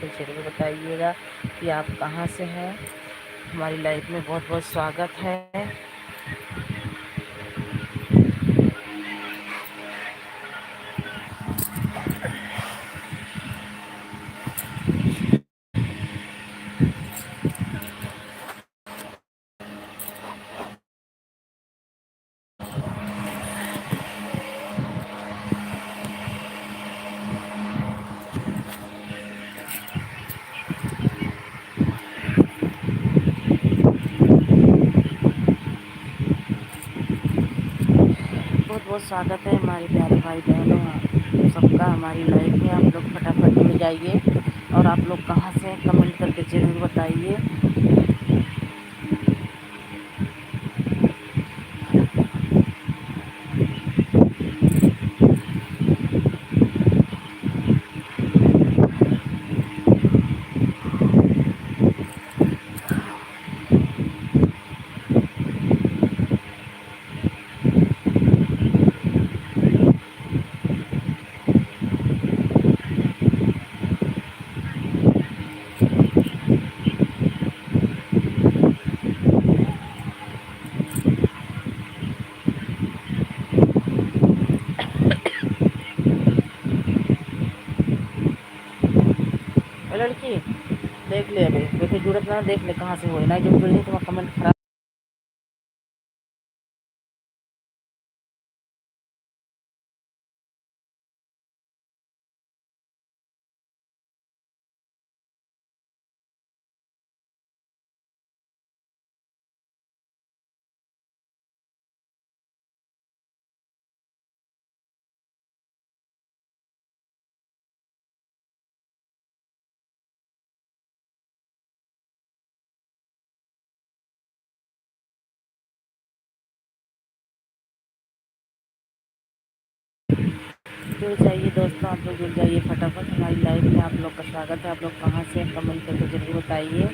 करके ज़रूर बताइएगा कि आप कहाँ से हैं। हमारी लाइफ में बहुत बहुत स्वागत है। बहुत बहुत स्वागत है हमारे प्यारे भाई बहनों सबका हमारी लाइफ में। आप लोग फटाफट जुड़ जाइए और आप लोग कहाँ से हैं कमेंट करके ज़रूर बताइए। लड़की देख ले, अभी कोई जरूरत ना, देख ले कहाँ से हो ना, जो जुड़ी तुम्हारा कमेंट खराब। जुड़ जाइए दोस्तों, आप लोग जुड़ जाइए फटाफट। हमारी लाइव में आप लोग का स्वागत है। आप लोग कहाँ से कमेंट करके जरूर बताइए।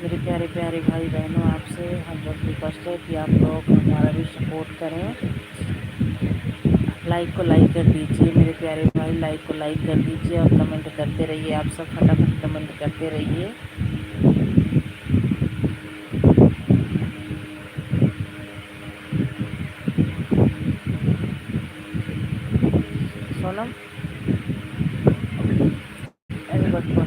मेरे प्यारे प्यारे भाई बहनों, आपसे हम लोग रिक्वेस्ट है कि आप लोग हमारा भी सपोर्ट करें। लाइक को लाइक कर दीजिए मेरे प्यारे भाई, लाइक को लाइक कर दीजिए और कमेंट करते रहिए। आप सब फटाफट कमेंट करते रहिए। सोनम अरे बट ना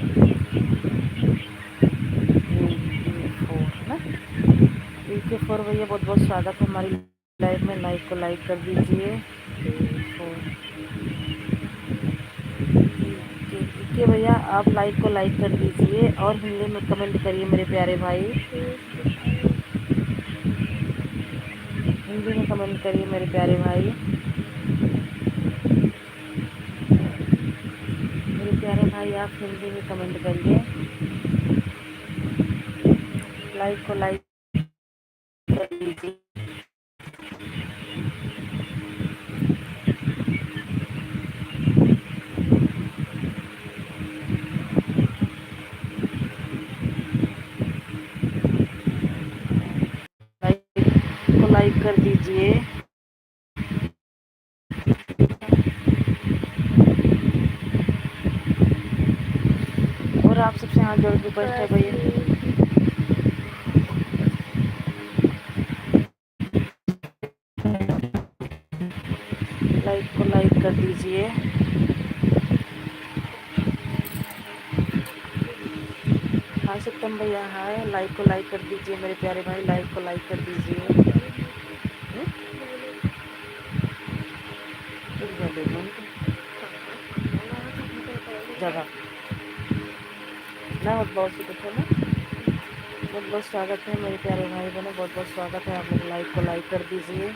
के फोर भैया, बहुत बहुत स्वागत है हमारी लाइव में। लाइक को लाइक कर दीजिए। के भैया आप लाइक को लाइक कर दीजिए और हिंदी में कमेंट करिए मेरे प्यारे भाई। हिंदी में कमेंट करिए मेरे प्यारे भाई। मेरे प्यारे भाई आप हिंदी में कमेंट करिए। लाइक को लाइक कर दीजिए। लाइक को लाइक कर दीजिए। और आप सबसे हाथ जोड़ के रिक्वेस्ट है भैया, लाइक को लाइक कर दीजिए। हाँ सत्यम भैया हाय, लाइक को लाइक कर दीजिए मेरे प्यारे भाई, लाइक को लाइक कर दीजिए। जगह ना बहुत सी देखो ना। बहुत बहुत स्वागत है मेरे प्यारे भाई बहनों, बहुत बहुत स्वागत है। आप लोग लाइक को लाइक कर दीजिए।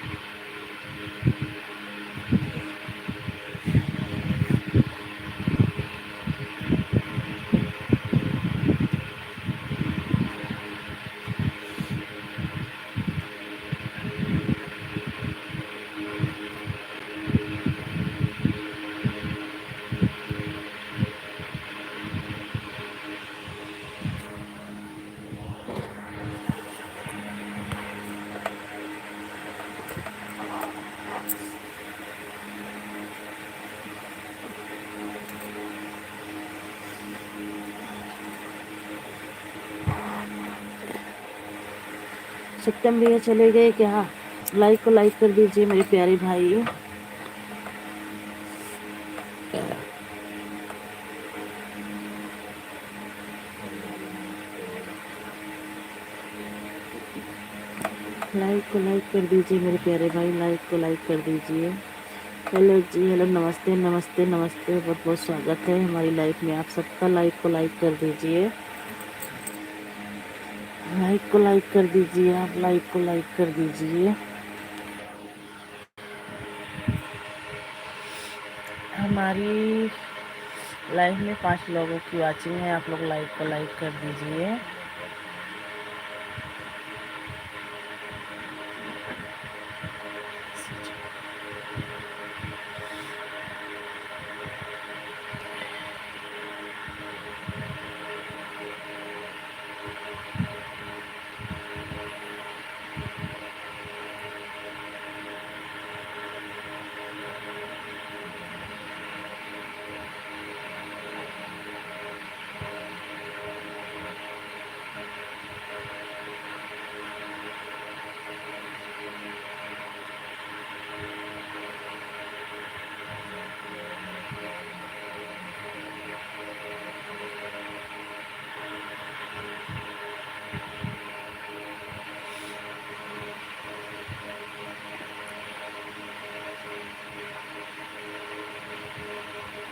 सत्यम भैया चले गए क्या? लाइक को लाइक कर दीजिए मेरे प्यारे भाई। लाइक को लाइक कर दीजिए मेरे प्यारे भाई, लाइक को लाइक कर दीजिए। हेलो जी, हेलो, नमस्ते नमस्ते नमस्ते, बहुत बहुत स्वागत है हमारी लाइफ में आप सबका। लाइक को लाइक कर दीजिए, लाइक को लाइक कर दीजिए, आप लाइक को लाइक कर दीजिए। हमारी लाइफ में 5 लोगों की वाचिंग है, आप लोग लाइक को लाइक कर दीजिए।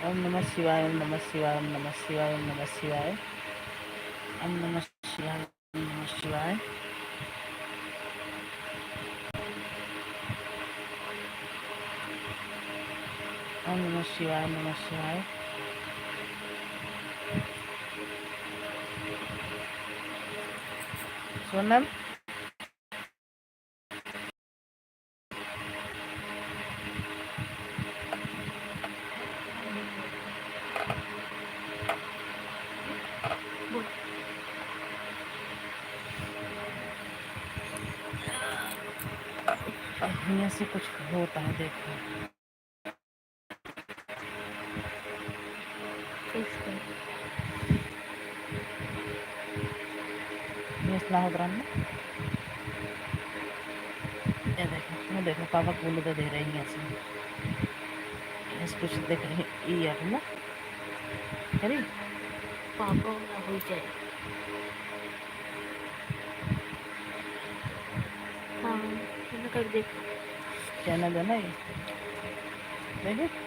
ओम नमः शिवाय, ओम नमः शिवाय, ओम नमः शिवाय, ओम नमः शिवाय, ओम नमः शिवाय, ओम नमः शिवाय। ओम नमः शिवाय, ओम नमः शिवाय। सोनम, यहाँ से कुछ होता है देखो। ये इतना हो रहा है, ये देखो, वो देखो पापा बोले तो दे रहे हैं ऐसे। ऐसे कुछ देख रहे ये है ना, अरे पापा हो जाए। हाँ, कर देखो चैनल है ना ये, देखो।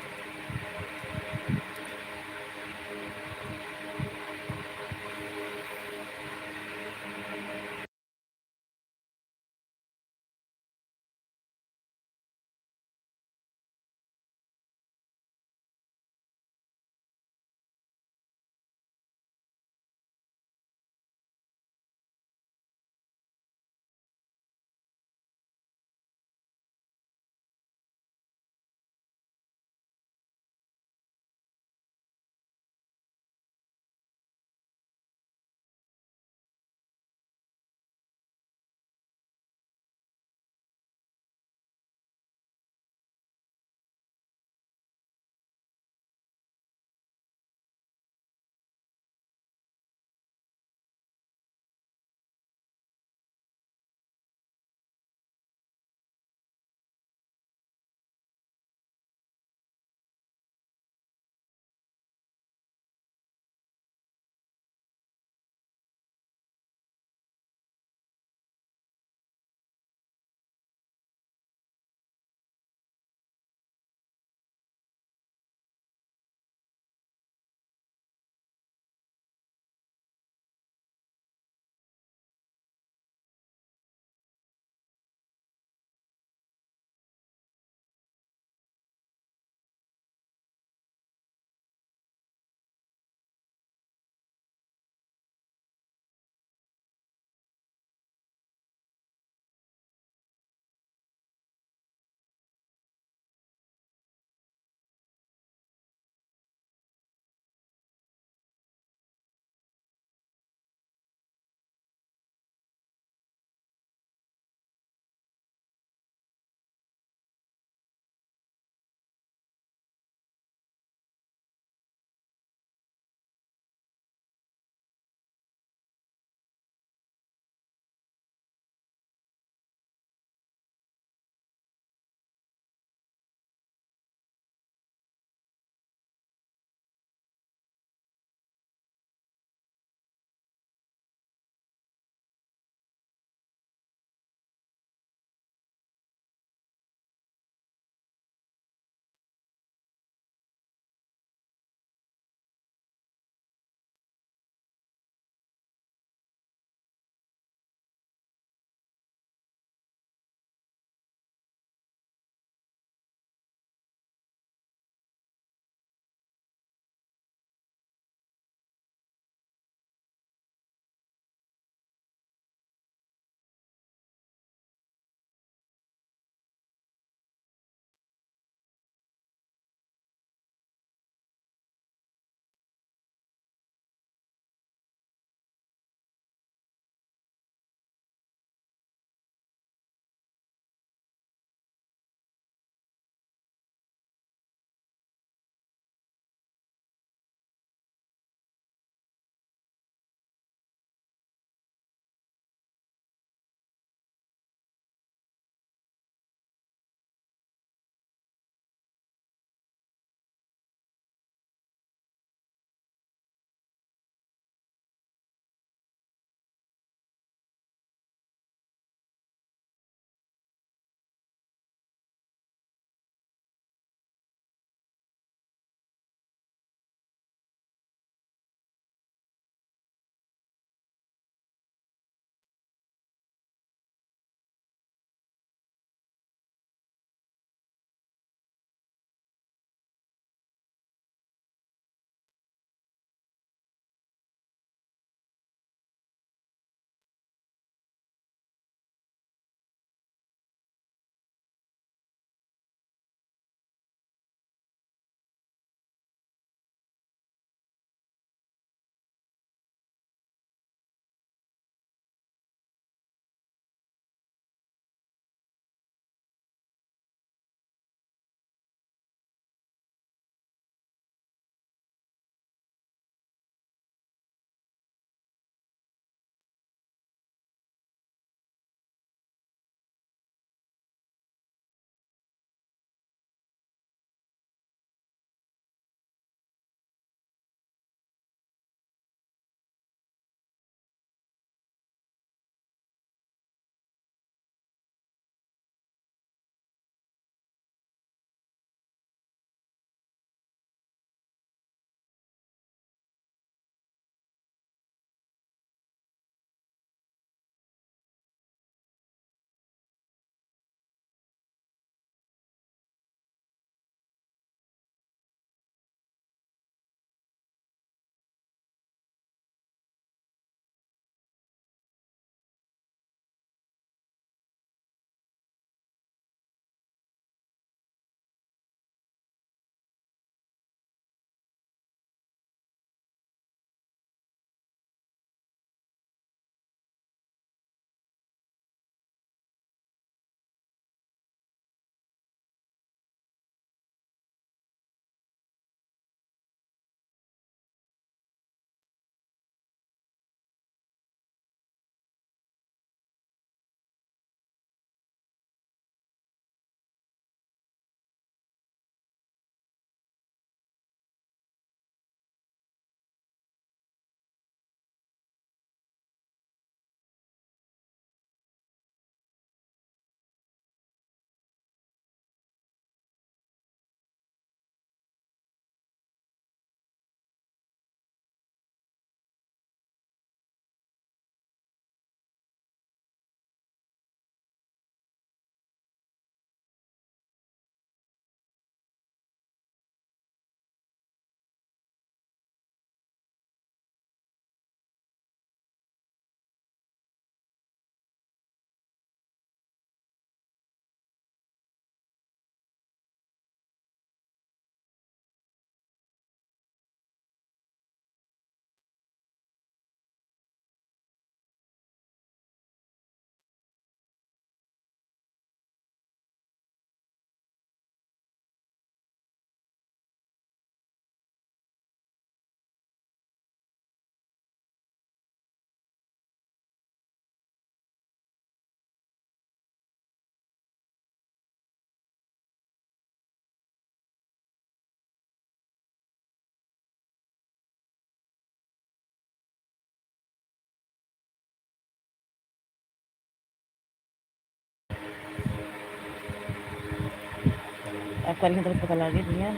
आपका रिजल्ट पता लगे भैया।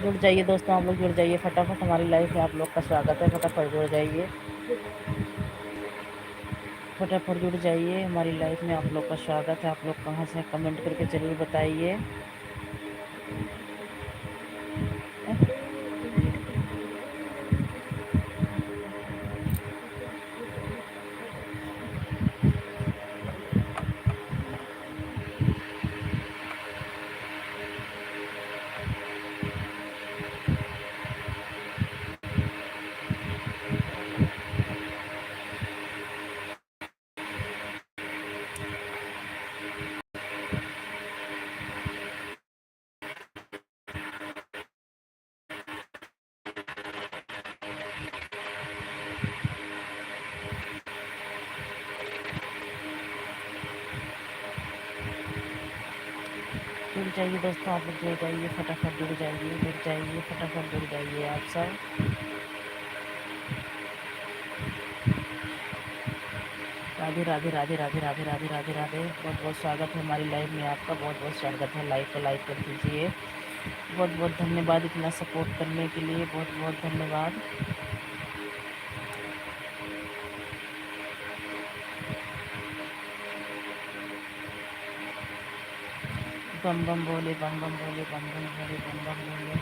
जुड़ जाइए दोस्तों, आप लोग जुड़ जाइए फटाफट, हमारी लाइफ में आप लोग का स्वागत है। फटाफट जुड़ जाइए, फटाफट जुड़ जाइए, हमारी लाइफ में आप लोग का स्वागत है। आप लोग कहाँ से कमेंट करके ज़रूर बताइए। जुड़ जाइए दोस्तों, आप लोग जुड़ जाइए, फटाफट जुड़ जाइए, जुड़ जाइए, फटाफट जुड़ जाइए आप सब। राधे राधे राधे राधे राधे राधे राधे राधे। बहुत बहुत स्वागत है हमारी लाइव में आपका, बहुत बहुत स्वागत है। लाइव को लाइक कर दीजिए। बहुत बहुत धन्यवाद इतना सपोर्ट करने के लिए, बहुत बहुत धन्यवाद। बम बम बोले, बम बम बोले, बम बम बोले, बम बम बोले।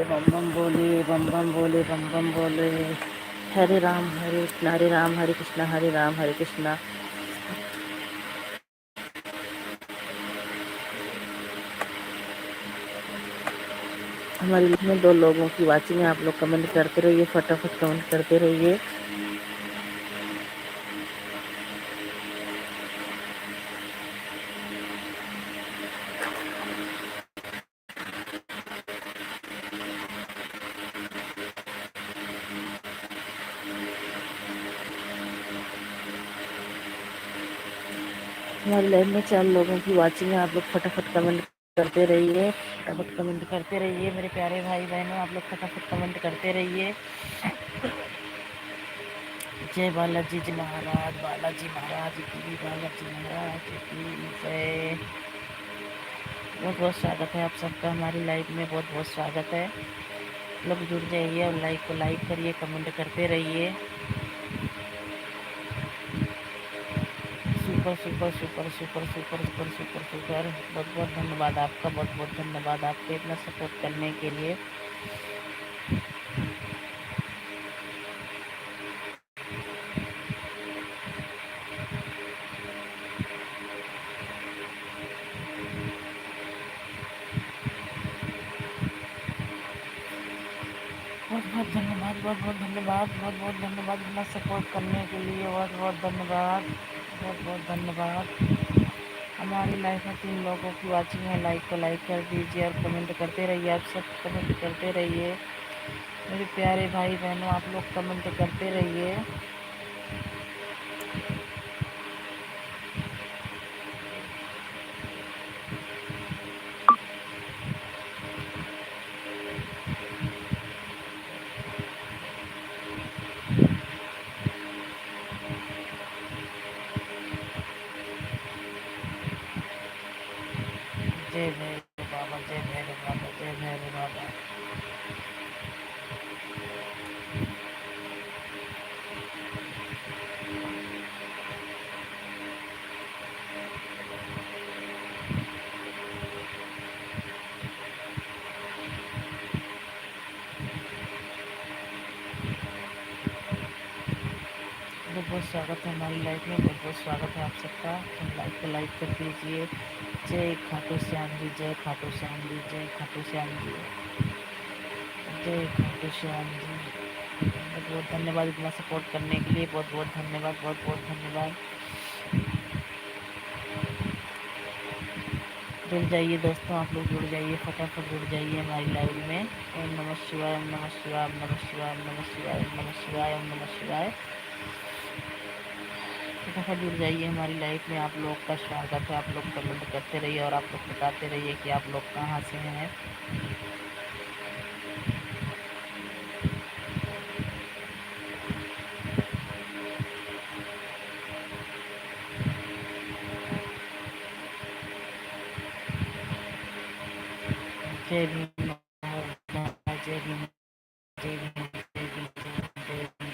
बम बम बोले, बम बम बोले, बम बम बोले। हरे राम हरे कृष्ण, हरे राम हरे कृष्ण, हरे राम हरे कृष्ण। हमारी लिस्ट में 2 लोगों की वाचिंग है, आप लोग कमेंट करते रहिए, फटाफट कमेंट करते रहिए। हमारी लाइव में 4 लोगों की वाचिंग है, आप लोग फटाफट कमेंट करते रहिए, फटाफट कमेंट करते रहिए मेरे प्यारे भाई बहनों, आप लोग फटाफट कमेंट करते रहिए। जय बालाजी जी महाराज, बालाजी महाराज की, बालाजी महाराज की जय। बहुत बहुत स्वागत है आप सबका हमारी लाइव में, बहुत बहुत स्वागत है। लोग जुड़ जाइए और लाइक को लाइक करिए, कमेंट करते रहिए। Super super super super super super super super. बहुत बहुत धन्यवाद आपका, बहुत बहुत धन्यवाद आपके इतना सपोर्ट करने के लिए। बहुत बहुत धन्यवाद, बहुत बहुत धन्यवाद, बहुत बहुत धन्यवाद इतना सपोर्ट करने के लिए, बहुत बहुत धन्यवाद, बहुत बहुत धन्यवाद। हमारी लाइफ में 3 लोगों की वाचिंग है, लाइक को लाइक कर दीजिए और कमेंट करते रहिए। आप सब कमेंट करते रहिए मेरे प्यारे भाई बहनों, आप लोग कमेंट करते रहिए। जय भैरव बाबा, जय भैरव बाबा, जय भैरव बाबा। बहुत बहुत स्वागत है हमारी लाइफ में, बहुत बहुत स्वागत है आप सबका। लाइक को लाइक कर दीजिए। जय खाटू श्याम जी, जय खाटू श्याम जी, जय खाटू श्याम जी, जय खाटू श्याम जी। बहुत बहुत धन्यवाद इतना सपोर्ट करने के लिए, बहुत बहुत धन्यवाद, बहुत बहुत धन्यवाद। जुड़ जाइए दोस्तों, आप लोग जुड़ जाइए, फटाफट जुड़ जाइए हमारी लाइव में। ओम नमः शिवाय, ओम नमः शिवाय, ओम नमः शिवाय, ओम नमः शिवाय, ओम नमः शिवाय, ओम नमः शिवाय। फटाफट जुड़ जाइए हमारी लाइफ में। आप लोग का स्वागत है। आप लोग कमेंट करते रहिए और आप लोग बताते रहिए कि आप लोग कहाँ से हैं। जय भीम, जय भीम, जय भीम, जय भीम,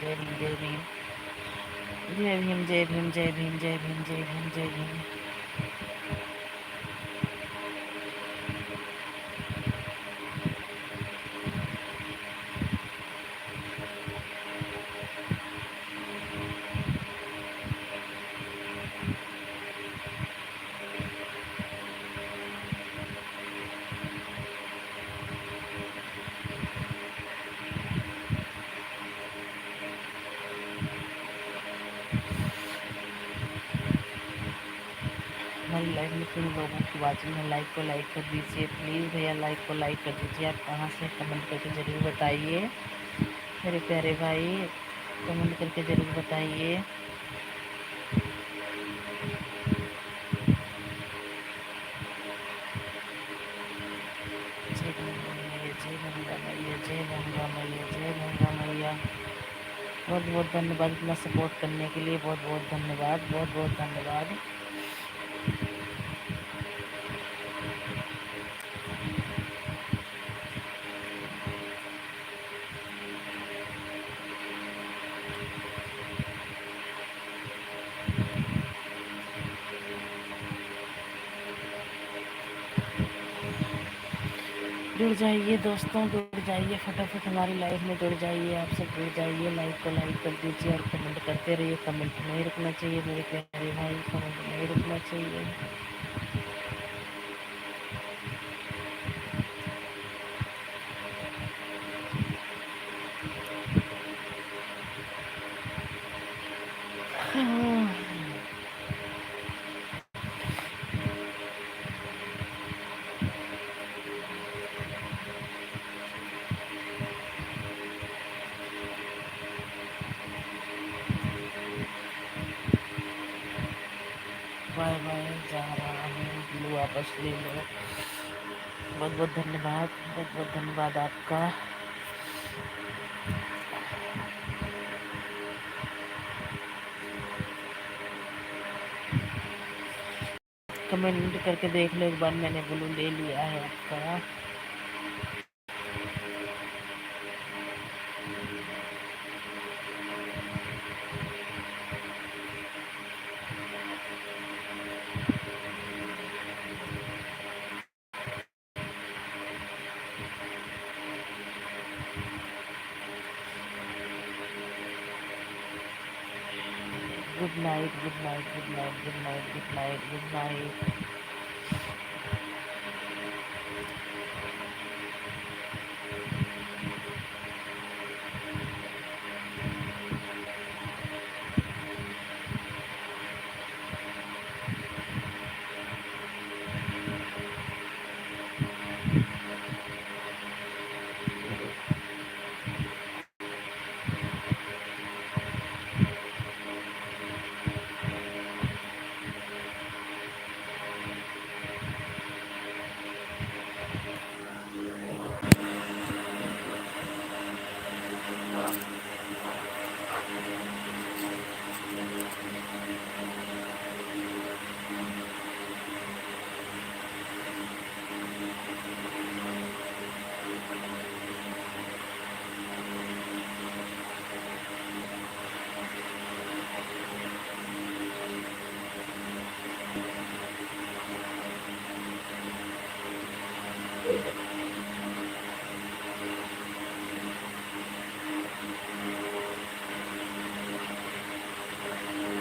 जय भीम, जय भीम, जय भीम, जय भीम, जय भीम, जय भीम, जय भीम, जय भीम। हमारी लाइव में किन लोगों की वाचिंग है, लाइक को लाइक कर दीजिए प्लीज़ भैया, लाइक को लाइक कर दीजिए। आप कहाँ से कमेंट करके ज़रूर बताइए मेरे प्यारे भाई, कमेंट करके ज़रूर बताइए। जय गंगा मैया, जय गंगा मैया, जय गंगा मैया, जय गंगा मैया। बहुत बहुत धन्यवाद इतना सपोर्ट करने के लिए, बहुत बहुत धन्यवाद, बहुत बहुत धन्यवाद। जुड़ जाइए दोस्तों, जुड़ जाइए, फटाफट हमारी लाइफ में जुड़ जाइए। आप सब जुड़ जाइए, लाइक को लाइक कर दीजिए और कमेंट करते रहिए। कमेंट नहीं रुकना चाहिए मेरे प्यारे भाई, कमेंट नहीं रुकना चाहिए। बाय बाय, जा रहा हूँ, ब्लू वापस ले लो। बहुत बहुत धन्यवाद, बहुत बहुत धन्यवाद आपका। कमेंट करके देख लो एक बार, मैंने ब्लू ले लिया है आपका। Good night, good night, good night, good night, good night, good night.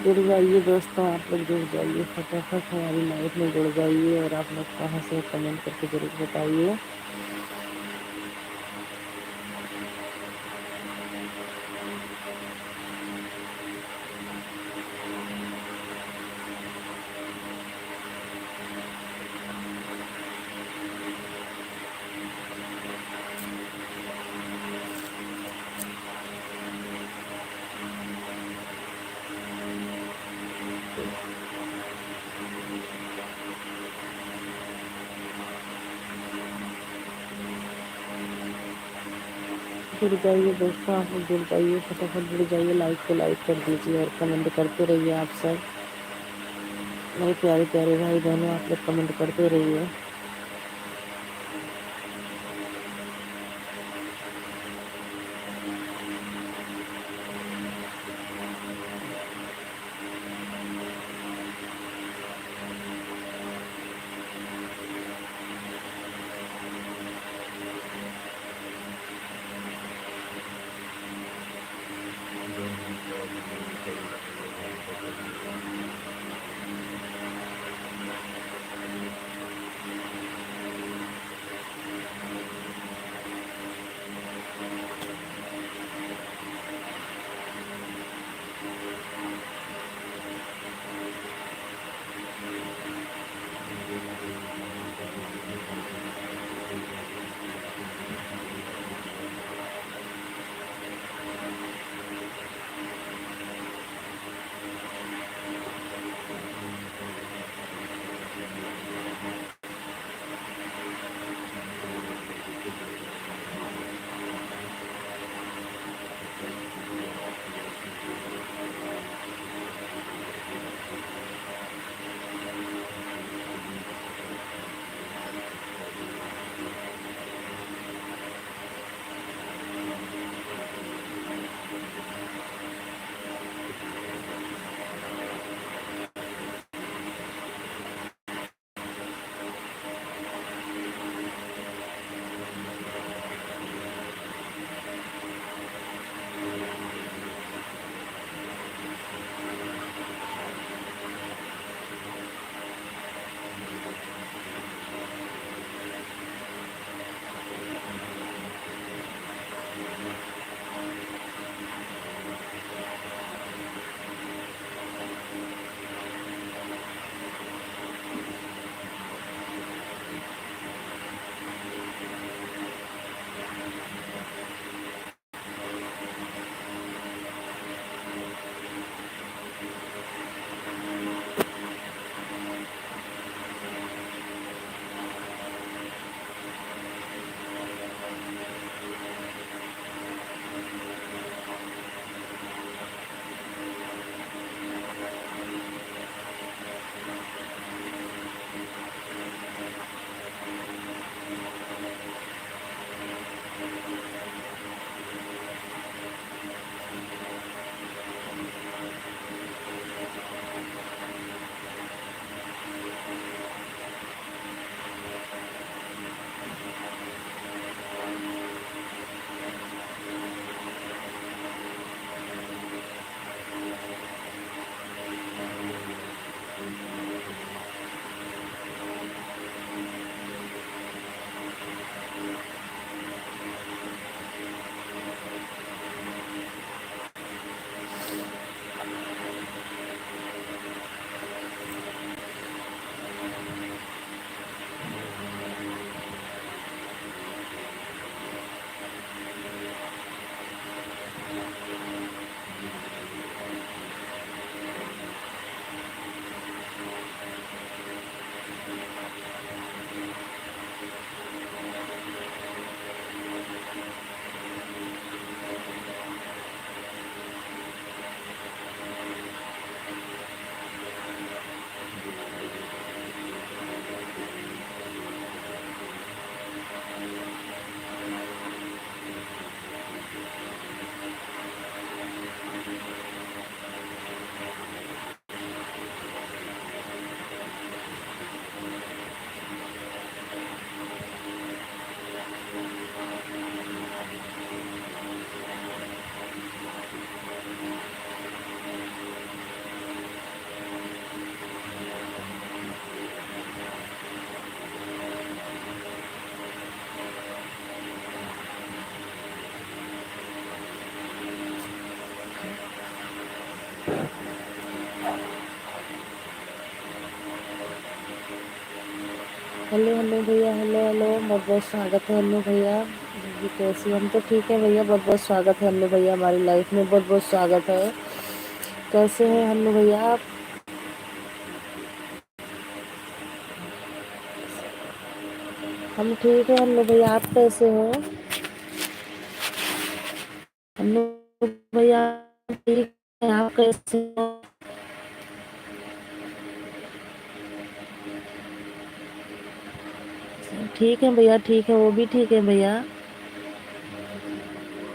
जुड़ जाइए दोस्तों, आप लोग जुड़ जाइए, फटाफट हमारी लाइफ में जुड़ जाइए। और आप लोग कहाँ से कमेंट करके ज़रूर बताइए। जुड़ जाइए दोस्तों, आप लोग जुड़ जाइए, फटाफट जुड़ जाइए, लाइक को लाइक कर दीजिए और कमेंट करते रहिए आप सब मेरे प्यारे प्यारे भाई बहनों, आप लोग कमेंट करते रहिए। हेलो हेलो भैया, हेलो हेलो, बहुत बहुत स्वागत है अन्नू भैया जी। कैसी, हम तो ठीक है भैया, बहुत बहुत स्वागत है अन्नू भैया हमारी लाइफ में, बहुत बहुत स्वागत है। कैसे हैं अन्नू भैया आप? हम ठीक है अन्नू भैया, आप कैसे हो? अन्नू भैया ठीक है, आप कैसे हो? ठीक है भैया, ठीक है, वो भी ठीक है भैया।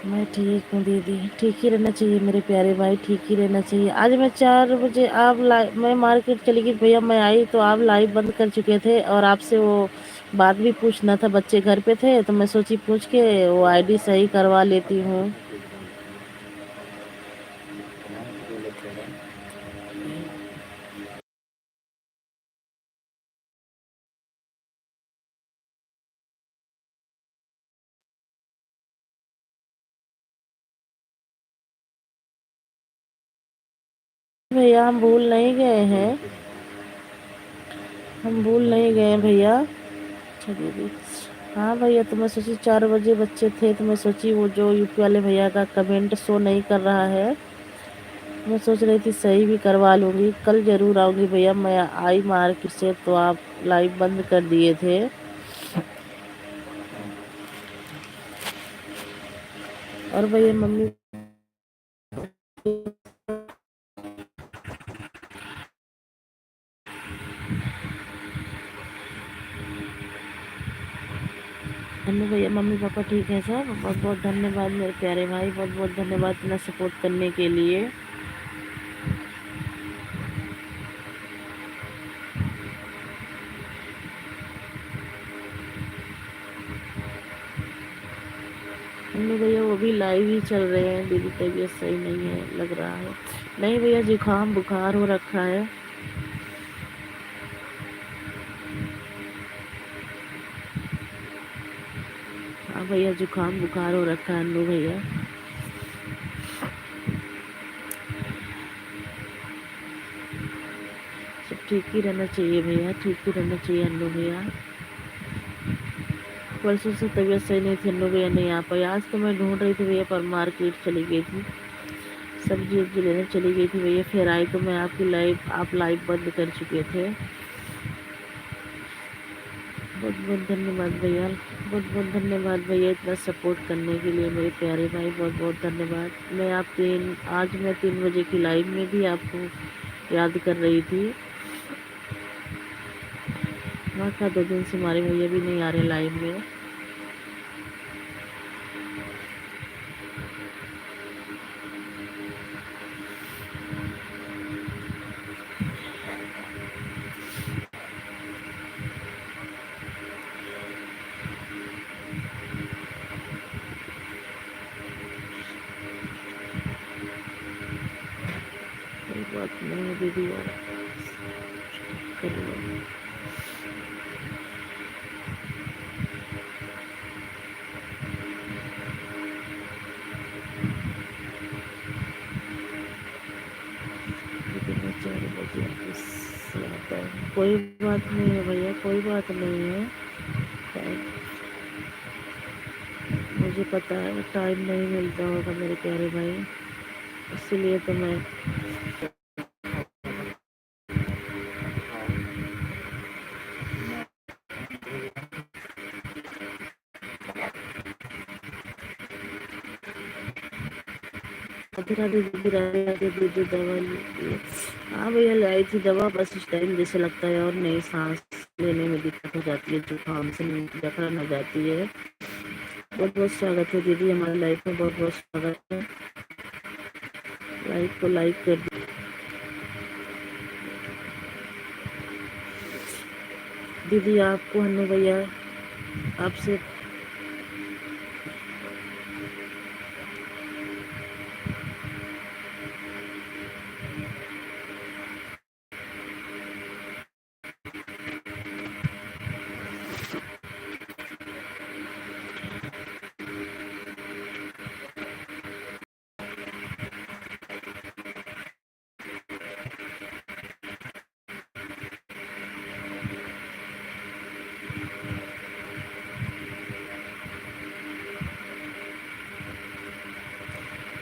मैं ठीक हूँ दीदी, ठीक ही रहना चाहिए मेरे प्यारे भाई, ठीक ही रहना चाहिए। आज मैं 4 बजे आप लाइव, मैं मार्केट चली गई भैया, मैं आई तो आप लाइव बंद कर चुके थे और आपसे वो बात भी पूछना था, बच्चे घर पे थे तो मैं सोची पूछ के वो आईडी सही करवा लेती हूँ। भैया हम भूल नहीं गए हैं, हम भूल नहीं गए भैया। अच्छा दीदी, हाँ भैया, तो मैं सोची 4 बजे बच्चे थे तो मैं सोची वो जो यूपी वाले भैया का कमेंट शो नहीं कर रहा है, मैं सोच रही थी सही भी करवा लूँगी। कल ज़रूर आऊँगी भैया, मैं आई मार्केट से तो आप लाइव बंद कर दिए थे। और भैया मम्मी अन्नू भैया मम्मी पापा ठीक है सब? बहुत बहुत धन्यवाद मेरे प्यारे भाई, बहुत बहुत धन्यवाद इतना सपोर्ट करने के लिए। अन्नू भैया वो भी लाइव ही चल रहे हैं, दीदी तबीयत सही नहीं है लग रहा है। नहीं भैया, जुकाम बुखार हो रखा है। हाँ भैया, जुकाम बुखार हो रखा है अन्नू भैया। सब ठीक ही रहना चाहिए भैया, ठीक ही रहना चाहिए अन्नू भैया। परसों से तबीयत सही नहीं थी अन्नू भैया, नहीं आ पाई। आज तो मैं ढूंढ रही थी भैया, पर मार्केट चली गई थी, सब्जी वब्जी लेने चली गई थी भैया। फिर आई तो मैं आपकी लाइव, आप लाइव बंद कर चुके थे। बहुत बहुत धन्यवाद भैया, बहुत बहुत धन्यवाद भैया इतना सपोर्ट करने के लिए मेरे प्यारे भाई, बहुत बहुत धन्यवाद। मैं आप आज मैं 3 बजे की लाइव में भी आपको याद कर रही थी। वहाँ का 2 दिन से हमारे भैया भी नहीं आ रहे लाइव में। कोई बात नहीं है दीदी, और कर लो। लेकिन मैं 4 बजे ऑफिस से आता हूँ। कोई बात नहीं है भैया, कोई बात नहीं है। टाइम, मुझे पता है टाइम नहीं मिलता होगा मेरे प्यारे भाई, इसीलिए तो मैं आधी राधी दीदी, राधे राधे दीदी, दवा ली? हाँ भैया, लाई थी दवा, बस इस टाइम जैसे लगता है और नहीं, सांस लेने में दिक्कत हो जाती है, जुकाम से जकड़न हो जाती है। बहुत बहुत स्वागत है दीदी हमारी लाइफ में, बहुत बहुत स्वागत है। लाइक को लाइक कर दीदी। आपको हन्नू भैया आपसे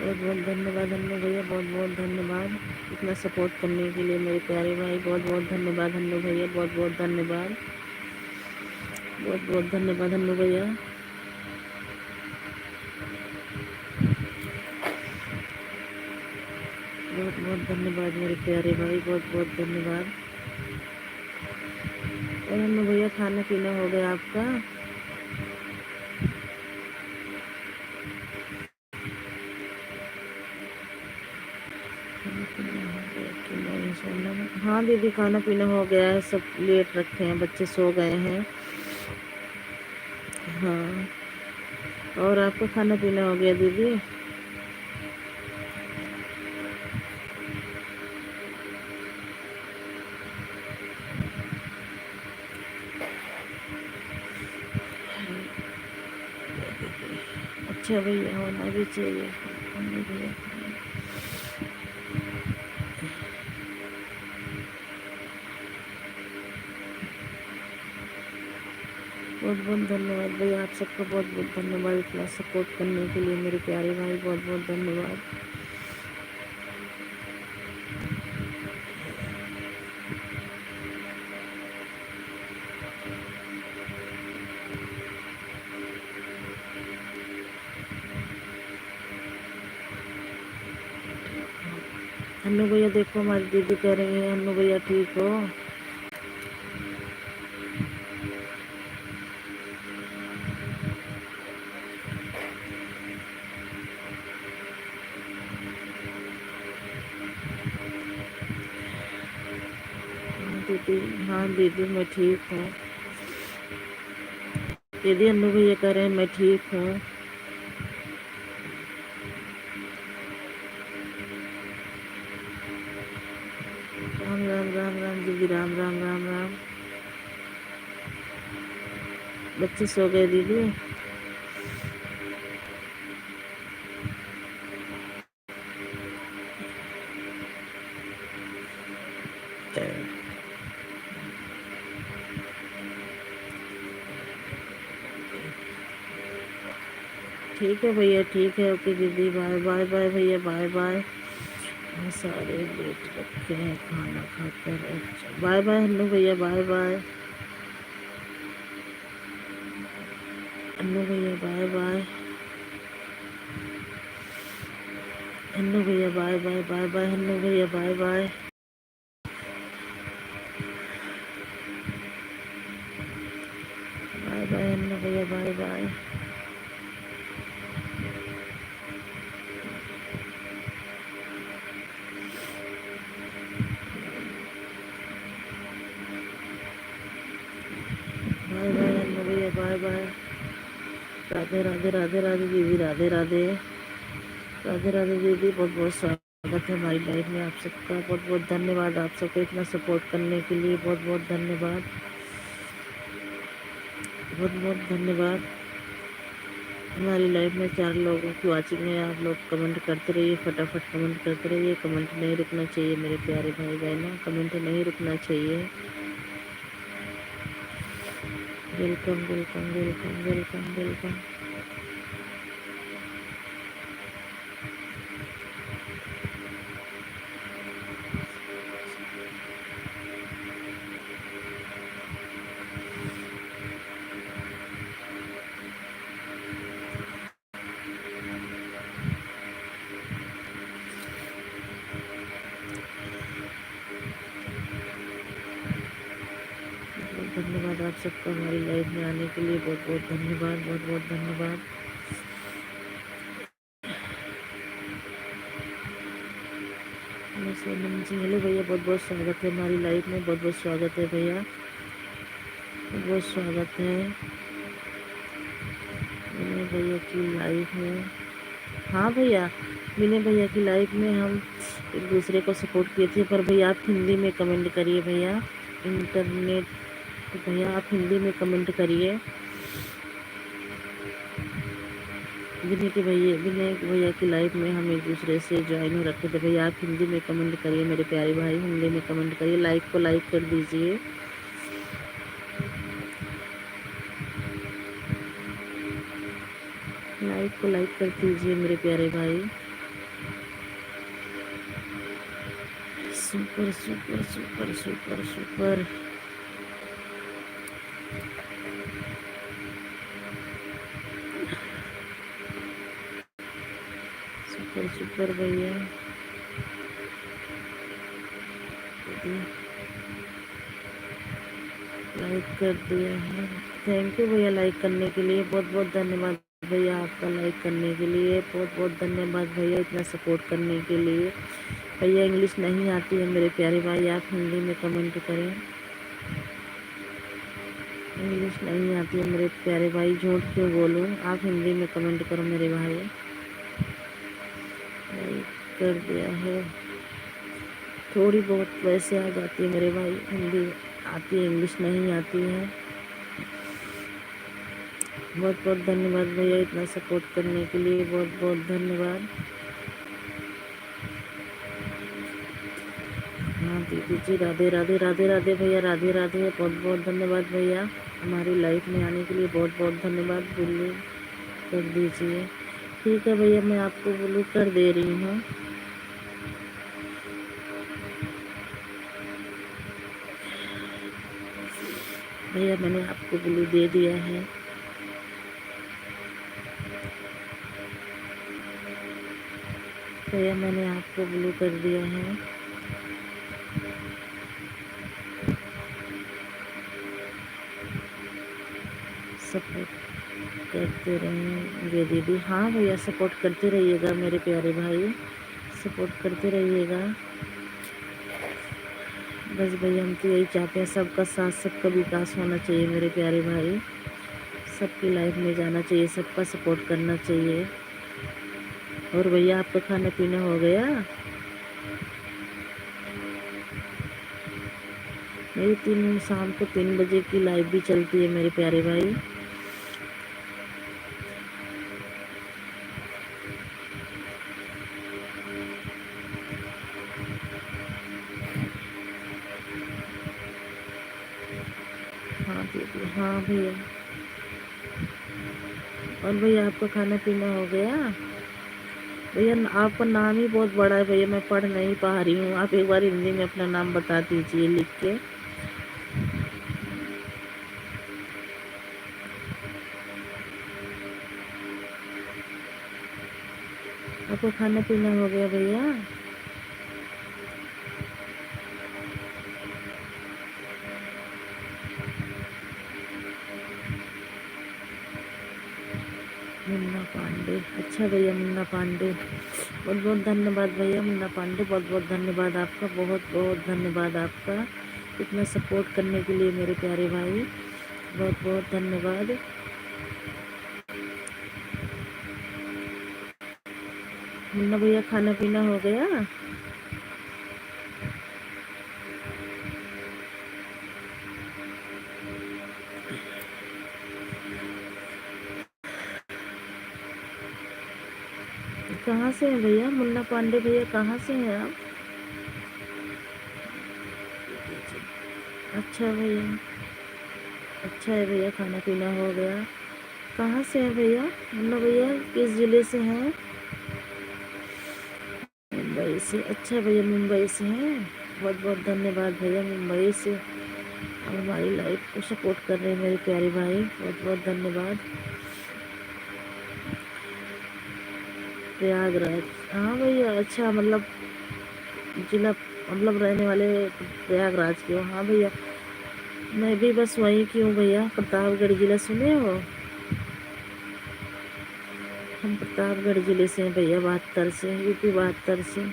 बहुत बहुत धन्यवाद हन्नू भैया, बहुत बहुत धन्यवाद इतना सपोर्ट करने के लिए मेरे प्यारे भाई, बहुत बहुत धन्यवाद हन्नू भैया, बहुत बहुत धन्यवाद, बहुत बहुत धन्यवाद हन्नू भैया। बहुत बहुत धन्यवाद मेरे प्यारे भाई, बहुत बहुत धन्यवाद। और हम भैया खाना पीना हो गया आपका? हाँ दीदी, खाना पीना हो गया है, सब लेट रखे हैं, बच्चे सो गए हैं। हाँ, और आपका खाना पीना हो गया दीदी? अच्छा भैया, होना भी चाहिए। भैया बहुत बहुत धन्यवाद भैया, आप सबका बहुत बहुत धन्यवाद इतना सपोर्ट करने के लिए मेरे प्यारे भाई, बहुत बहुत धन्यवाद। अन्नू भैया देखो, हमारी दीदी कह रही है अन्नू भैया ठीक हो? दीदी, हाँ दीदी मैं ठीक हूँ। दीदी अन्नू भैया कह रहे हैं मैं ठीक हूँ। राम राम राम राम दीदी, राम राम राम राम। बच्चे सो गए दीदी? ठीक है भैया, ठीक है, ओके दीदी, बाय बाय बाय भैया, बाय बाय। सारे लेट रखे हैं खाना खाकर। अच्छा बाय बाय अन्नू भैया, बाय बाय अन्नू भैया, बाय बाय अन्नू भैया, bye bye bye bye Annu भैया, bye bye bye bye Annu भैया, bye bye. Bye bye Annu भैया, बाय बाय। राधे राधे राधे राधे दीदी, राधे राधे राधे राधे दीदी, बहुत बहुत स्वागत है हमारी लाइफ में आप सबका। बहुत बहुत धन्यवाद आप सबको इतना सपोर्ट करने के लिए, बहुत बहुत धन्यवाद, बहुत बहुत धन्यवाद। हमारी लाइफ में 4 लोगों की वाचिंग है, आप लोग कमेंट करते रहिए, फटाफट कमेंट करते रहिए। कमेंट नहीं रुकना चाहिए मेरे प्यारे भाई बहनों, कमेंट नहीं रुकना चाहिए। Welcome welcome welcome welcome welcome. धन्यवाद आप सबका हमारी लाइफ में आने के लिए, बहुत बहुत धन्यवाद, बहुत बहुत धन्यवाद। सोनम जी, हेलो भैया, बहुत बहुत स्वागत है हमारी लाइफ में, बहुत बहुत स्वागत है भैया, बहुत बहुत स्वागत है विनय भैया की लाइफ में। हाँ भैया, विनय भैया की लाइफ में हम एक दूसरे को सपोर्ट किए थे, पर भैया आप हिंदी में कमेंट करिए भैया, इंटरनेट, तो भैया आप हिंदी में कमेंट करिए। विनय भैया की लाइफ में हम एक दूसरे से ज्वाइन हो रखे थे। भैया आप हिंदी में कमेंट करिए मेरे प्यारे भाई, हिंदी में कमेंट करिए, लाइक को लाइक कर दीजिए। लाइक को लाइक कर दीजिए मेरे प्यारे भाई। Super super super super super. Super super भैया, दिया, लाइक कर दिया है। थैंक यू भैया लाइक करने के लिए, बहुत बहुत धन्यवाद भैया आपका लाइक करने के लिए, बहुत बहुत धन्यवाद भैया इतना सपोर्ट करने के लिए। भैया इंग्लिश नहीं आती है मेरे प्यारे भाई, आप हिंदी में कमेंट करें। इंग्लिश नहीं आती है मेरे प्यारे भाई, झूठ क्यों बोलूं, आप हिंदी में कमेंट करो मेरे भाई। लाइक कर दिया है। थोड़ी बहुत वैसे आ जाती है मेरे भाई, हिंदी आती है, इंग्लिश नहीं आती है। बहुत बहुत धन्यवाद भैया इतना सपोर्ट करने के लिए, बहुत बहुत धन्यवाद। हाँ दीदी जी, राधे राधे राधे राधे भैया, राधे राधे, बहुत बहुत धन्यवाद भैया हमारी लाइफ में आने के लिए, बहुत बहुत धन्यवाद। ब्लू कर दीजिए, ठीक है भैया, मैं आपको ब्लू कर दे रही हूँ। भैया मैंने आपको ब्लू दे दिया है। भैया मैंने आपको ब्लू कर दिया है। सपोर्ट करते रहेंगे दीदी। हाँ भैया सपोर्ट करते रहिएगा मेरे प्यारे भाई, सपोर्ट करते रहिएगा। बस भैया हम तो यही चाहते हैं, सबका साथ सबका विकास होना चाहिए मेरे प्यारे भाई, सबकी लाइफ में जाना चाहिए, सबका सपोर्ट करना चाहिए। और भैया आपका खाना पीना हो गया? मेरी शाम को 3 बजे की लाइव भी चलती है मेरे प्यारे भाई। हाँ दीदी, हाँ भैया। और भैया आपका खाना पीना हो गया? भैया आपका नाम ही बहुत बड़ा है भैया, मैं पढ़ नहीं पा रही हूँ, आप एक बार हिंदी में अपना नाम बता दीजिए लिख के। आपको खाना पीना हो गया भैया? मुन्ना पांडे, अच्छा भैया मुन्ना पांडे, बहुत बहुत धन्यवाद भैया मुन्ना पांडे, बहुत बहुत धन्यवाद आपका, बहुत बहुत धन्यवाद आपका इतना सपोर्ट करने के लिए मेरे प्यारे भाई, बहुत बहुत धन्यवाद। मुन्ना भैया खाना पीना हो गया? कहाँ से हैं भैया मुन्ना पांडे भैया, कहाँ से हैं आप? अच्छा भैया, अच्छा है भैया, खाना पीना हो गया। कहाँ से हैं भैया मुन्ना भैया, किस ज़िले से हैं? मुंबई से, अच्छा भैया मुंबई से हैं, बहुत बहुत धन्यवाद भैया मुंबई से हमारी लाइफ को सपोर्ट कर रहे हैं मेरे प्यारे भाई, बहुत बहुत धन्यवाद। प्रयागराज, हाँ भैया, अच्छा मतलब जिला, मतलब रहने वाले प्रयागराज के हो? हाँ भैया मैं भी बस वहीं की हूँ भैया, प्रतापगढ़ जिला सुने हो? हम प्रतापगढ़ जिले से हैं भैया, 72 से, यूपी 72 से।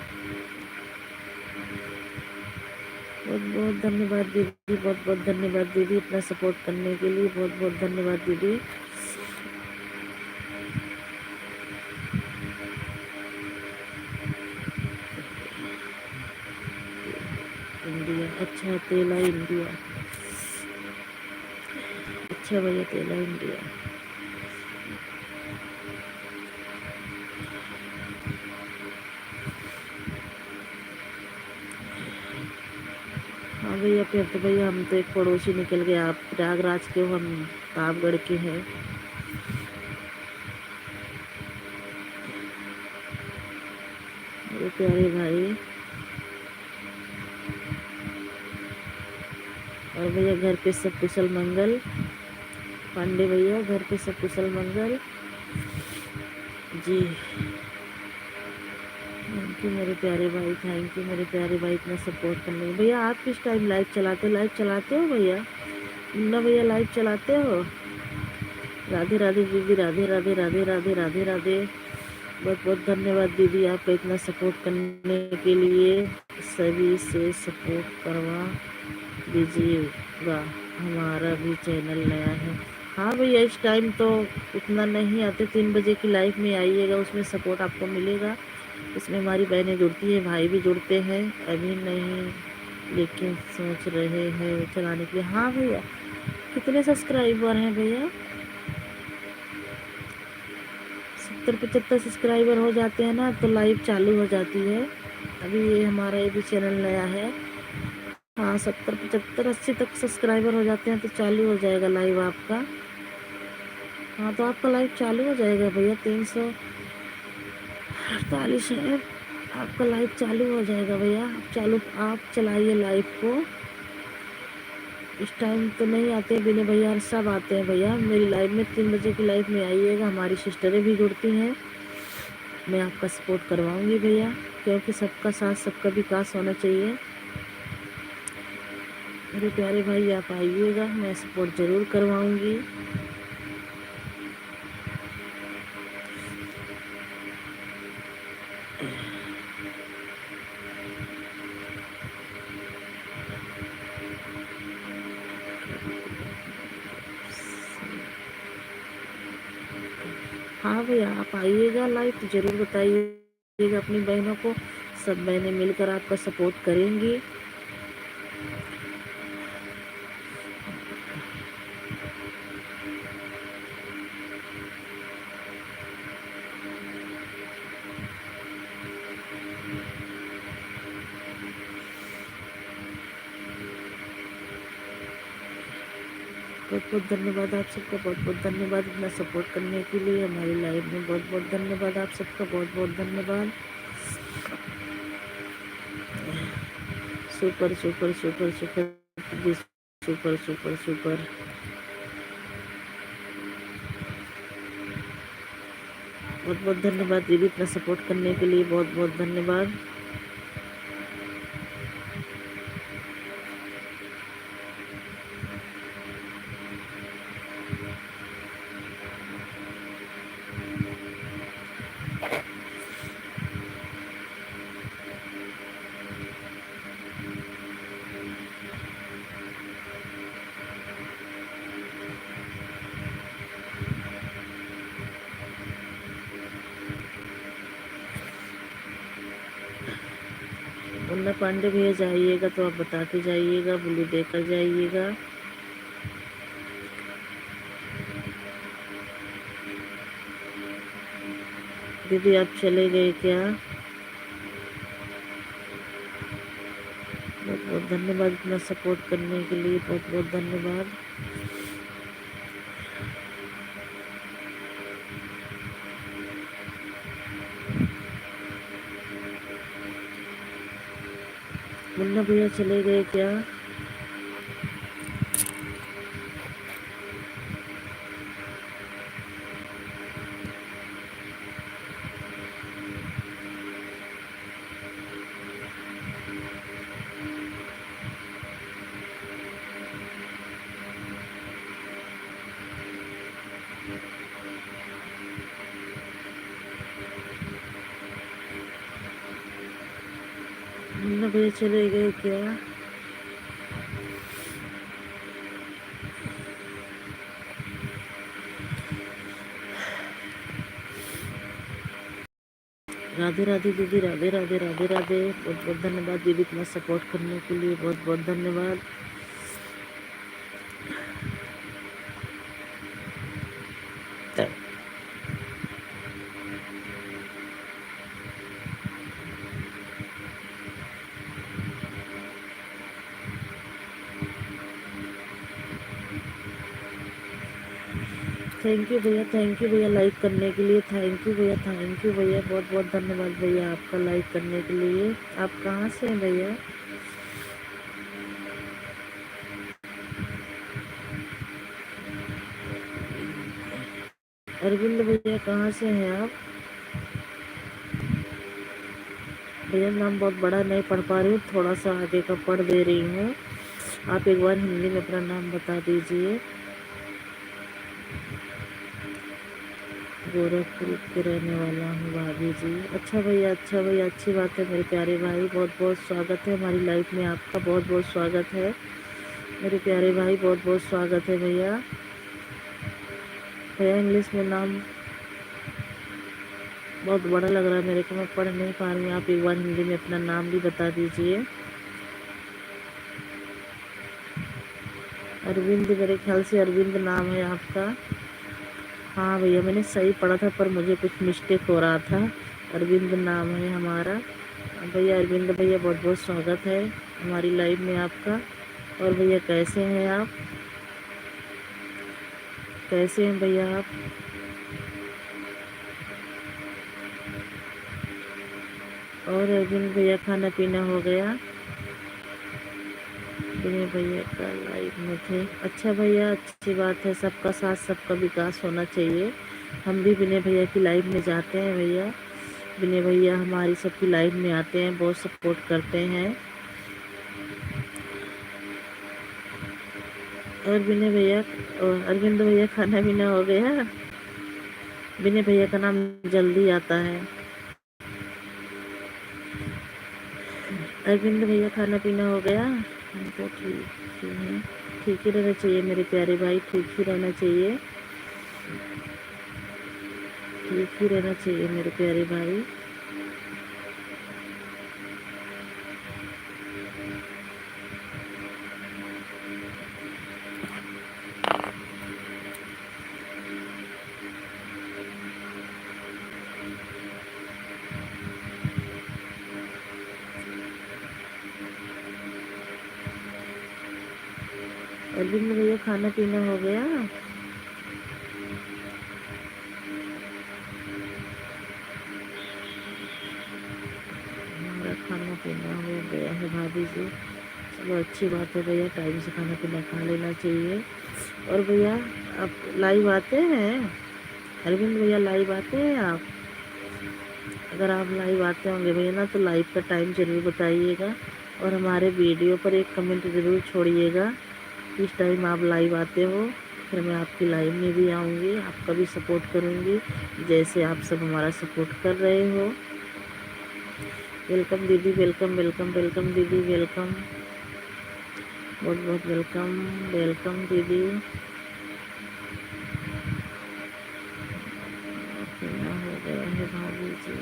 बहुत बहुत धन्यवाद दीदी, बहुत बहुत धन्यवाद दीदी इतना सपोर्ट करने के लिए, बहुत बहुत धन्यवाद दीदी। इंडिया, अच्छा तेला इंडिया, अच्छा भैया तेला इंडिया। हाँ भैया फिर तो भैया हम तो एक पड़ोसी निकल गए, आप प्रयागराज के हो, हम प्रतापगढ़ के हैं। मेरे प्यारे भाई, और भैया घर पे सब कुशल मंगल? पांडे भैया घर पे सब कुशल मंगल जी? थैंक यू मेरे प्यारे भाई, थैंक यू मेरे प्यारे भाई इतना सपोर्ट करने के। भैया आप किस टाइम लाइव चलाते हो? लाइव चलाते हो भैया? मुन्ना भैया लाइव चलाते हो? राधे राधे दीदी, राधे राधे राधे राधे राधे राधे। बहुत बहुत धन्यवाद दीदी आपका इतना सपोर्ट करने के लिए। सभी से सपोर्ट करवा दीजिएगा, हमारा भी चैनल नया है। हाँ भैया इस टाइम तो उतना नहीं आते, 3 बजे की लाइव में आइएगा, उसमें सपोर्ट आपको मिलेगा। इसमें हमारी बहनें जुड़ती हैं, भाई भी जुड़ते हैं। अभी नहीं लेकिन सोच रहे हैं चलाने के लिए। हाँ भैया कितने सब्सक्राइबर हैं भैया? 70-75 सब्सक्राइबर हो जाते हैं ना तो लाइव चालू हो जाती है। अभी ये हमारा ये भी चैनल नया है। हाँ 70-75-80 तक सब्सक्राइबर हो जाते हैं तो चालू हो जाएगा लाइव आपका। हाँ तो आपका लाइव चालू हो जाएगा भैया। 348 है, आपका लाइव चालू हो जाएगा भैया। आप चलाइए लाइव को। इस टाइम तो नहीं आते बिना भैया, सब आते हैं भैया मेरी लाइव में। 3 बजे की लाइव में आइएगा, हमारी सिस्टरें भी जुड़ती हैं। मैं आपका सपोर्ट करवाऊंगी भैया, क्योंकि सबका साथ सबका विकास होना चाहिए। मेरे प्यारे भाई आप आइएगा, मैं सपोर्ट ज़रूर करवाऊंगी। हाँ भैया आप आइएगा लाइव तो ज़रूर बताइएगा अपनी बहनों को। सब बहनें मिलकर आपका सपोर्ट करेंगी। बहुत बहुत धन्यवाद आप सबका, बहुत बहुत धन्यवाद इतना सपोर्ट करने के लिए हमारी लाइव में। बहुत बहुत धन्यवाद आप सबका, बहुत बहुत धन्यवाद। Super super super super super super super. बहुत बहुत धन्यवाद दीदी इतना सपोर्ट करने के लिए, बहुत बहुत धन्यवाद। मुन्ना पांडे भैया जाइएगा तो आप बताते जाइएगा, बुल्लू देकर जाइएगा। दीदी आप चले गए क्या? बहुत बहुत धन्यवाद इतना सपोर्ट करने के लिए, बहुत बहुत धन्यवाद। मुन्ना भैया चले गए क्या? मुन्ना भैया चले गए क्या? राधे राधे दीदी, राधे राधे राधे राधे। बहुत बहुत धन्यवाद दीदी इतना सपोर्ट करने के लिए, बहुत बहुत धन्यवाद। थैंक यू भैया, थैंक यू भैया लाइक करने के लिए। थैंक यू भैया, थैंक यू भैया, बहुत बहुत धन्यवाद भैया आपका लाइक करने के लिए। आप कहाँ से हैं भैया? अरविंद भैया कहाँ से हैं आप? भैया नाम बहुत बड़ा नहीं पढ़ पा रही हूँ, थोड़ा सा आगे का पढ़ दे रही हूँ। आप एक बार हिंदी में अपना नाम बता दीजिए। गोरखपुर के रहने वाला हूँ भाभी जी। अच्छा भैया, अच्छा भैया, अच्छी बात है मेरे प्यारे भाई। बहुत बहुत स्वागत है हमारी लाइफ में, आपका बहुत बहुत स्वागत है मेरे प्यारे भाई, बहुत बहुत स्वागत है भैया। भैया इंग्लिश में नाम बहुत बड़ा लग रहा है मेरे को, मैं पढ़ नहीं पा रही हूँ। आप एक बार हिंदी में अपना नाम भी बता दीजिए। अरविंद, मेरे ख्याल से अरविंद नाम है आपका। हाँ भैया मैंने सही पढ़ा था, पर मुझे कुछ मिस्टेक हो रहा था। अरविंद नाम है हमारा भैया। अरविंद भैया बहुत बहुत स्वागत है हमारी लाइव में आपका। और भैया कैसे हैं आप, कैसे हैं भैया आप? और अरविंद भैया खाना पीना हो गया? विनय भैया का लाइव में थे। अच्छा भैया, अच्छी बात है, सबका साथ सबका विकास होना चाहिए। हम भी विनय भैया की लाइव में जाते हैं भैया। विनय भैया हमारी सबकी लाइव में आते हैं, बहुत सपोर्ट करते हैं। और विनय भैया और अरविंद भैया खाना पीना हो गया? विनय भैया का नाम जल्दी आता है। अरविंद भैया खाना पीना हो गया? तो ठीक ही है, ठीक ही रहना चाहिए मेरे प्यारे भाई, ठीक ही रहना चाहिए, ठीक ही रहना चाहिए मेरे प्यारे भाई। अरविंद भैया खाना पीना हो गया? हमारा खाना पीना हो गया है भाभी जी। चलो अच्छी बात है भैया, टाइम से खाना पीना खा लेना चाहिए। और भैया आप लाइव आते हैं? अरविंद भैया लाइव आते हैं आप? अगर आप लाइव आते होंगे भैया ना, तो लाइव का टाइम ज़रूर बताइएगा। और हमारे वीडियो पर एक कमेंट ज़रूर छोड़िएगा किस टाइम आप लाइव आते हो। फिर मैं आपकी लाइव में भी आऊँगी, आपका भी सपोर्ट करूँगी, जैसे आप सब हमारा सपोर्ट कर रहे हो। वेलकम दीदी, वेलकम वेलकम वेलकम दीदी, वेलकम, बहुत बहुत वेलकम, वेलकम दीदी। पीना हो गया है भाभी जी?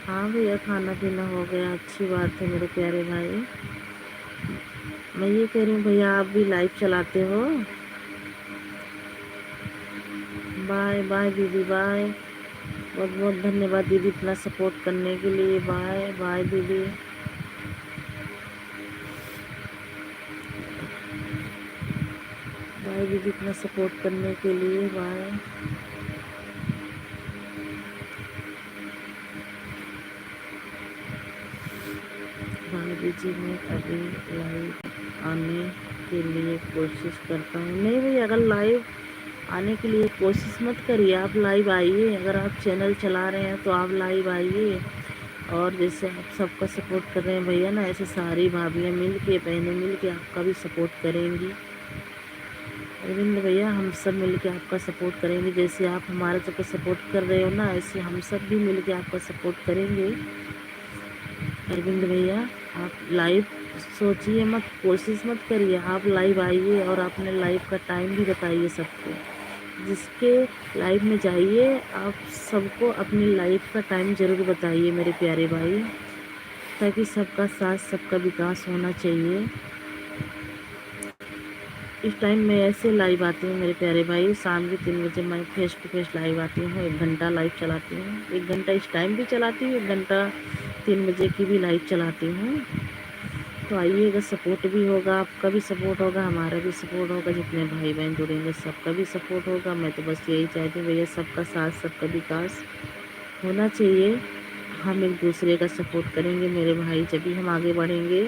हाँ भैया खाना पीना हो गया, अच्छी बात है मेरे प्यारे भाई। मैं ये कह रही हूँ भैया आप भी लाइव चलाते हो? बाय बाय दीदी, बाय, बहुत बहुत धन्यवाद दीदी इतना सपोर्ट करने के लिए। बाय बाय दीदी। बाय दीदी इतना सपोर्ट करने के लिए, बाय। भाभी जी मैं अभी लाइव आने के लिए कोशिश करता हूँ। नहीं भैया, अगर लाइव आने के लिए कोशिश मत करिए, आप लाइव आइए। अगर आप चैनल चला रहे हैं तो आप लाइव आइए। और जैसे आप सबका सपोर्ट कर रहे हैं भैया ना, ऐसे सारी भाभियाँ मिल के, बहनें मिल के आपका भी सपोर्ट करेंगी। अरविंद भैया हम सब मिल के आपका सपोर्ट करेंगे, जैसे आप हमारा सबका सपोर्ट कर रहे हो ना, ऐसे हम सब भी मिल के आपका सपोर्ट करेंगे। अरविंद भैया आप लाइव सोचिए मत, कोशिश मत करिए, आप लाइव आइए और अपने लाइव का टाइम भी बताइए सबको। जिसके लाइव में जाइए आप सबको अपनी लाइफ का टाइम ज़रूर बताइए मेरे प्यारे भाई, ताकि सबका साथ सबका विकास होना चाहिए। इस टाइम मैं ऐसे लाइव आती हूँ मेरे प्यारे भाई, शाम के 3 बजे मैं फेस टू फेस लाइव आती हूँ, 1 घंटा लाइव चलाती हूँ, 1 घंटा इस टाइम भी चलाती हूँ, 1 घंटा 3 बजे की भी लाइव चलाती हूँ। तो आइएगा, सपोर्ट भी होगा, आपका भी सपोर्ट होगा, हमारा भी सपोर्ट होगा, जितने भाई बहन जुड़ेंगे सबका भी सपोर्ट होगा। मैं तो बस यही चाहती हूँ भैया, सबका साथ सबका विकास होना चाहिए। हम एक दूसरे का सपोर्ट करेंगे मेरे भाई, जब भी हम आगे बढ़ेंगे।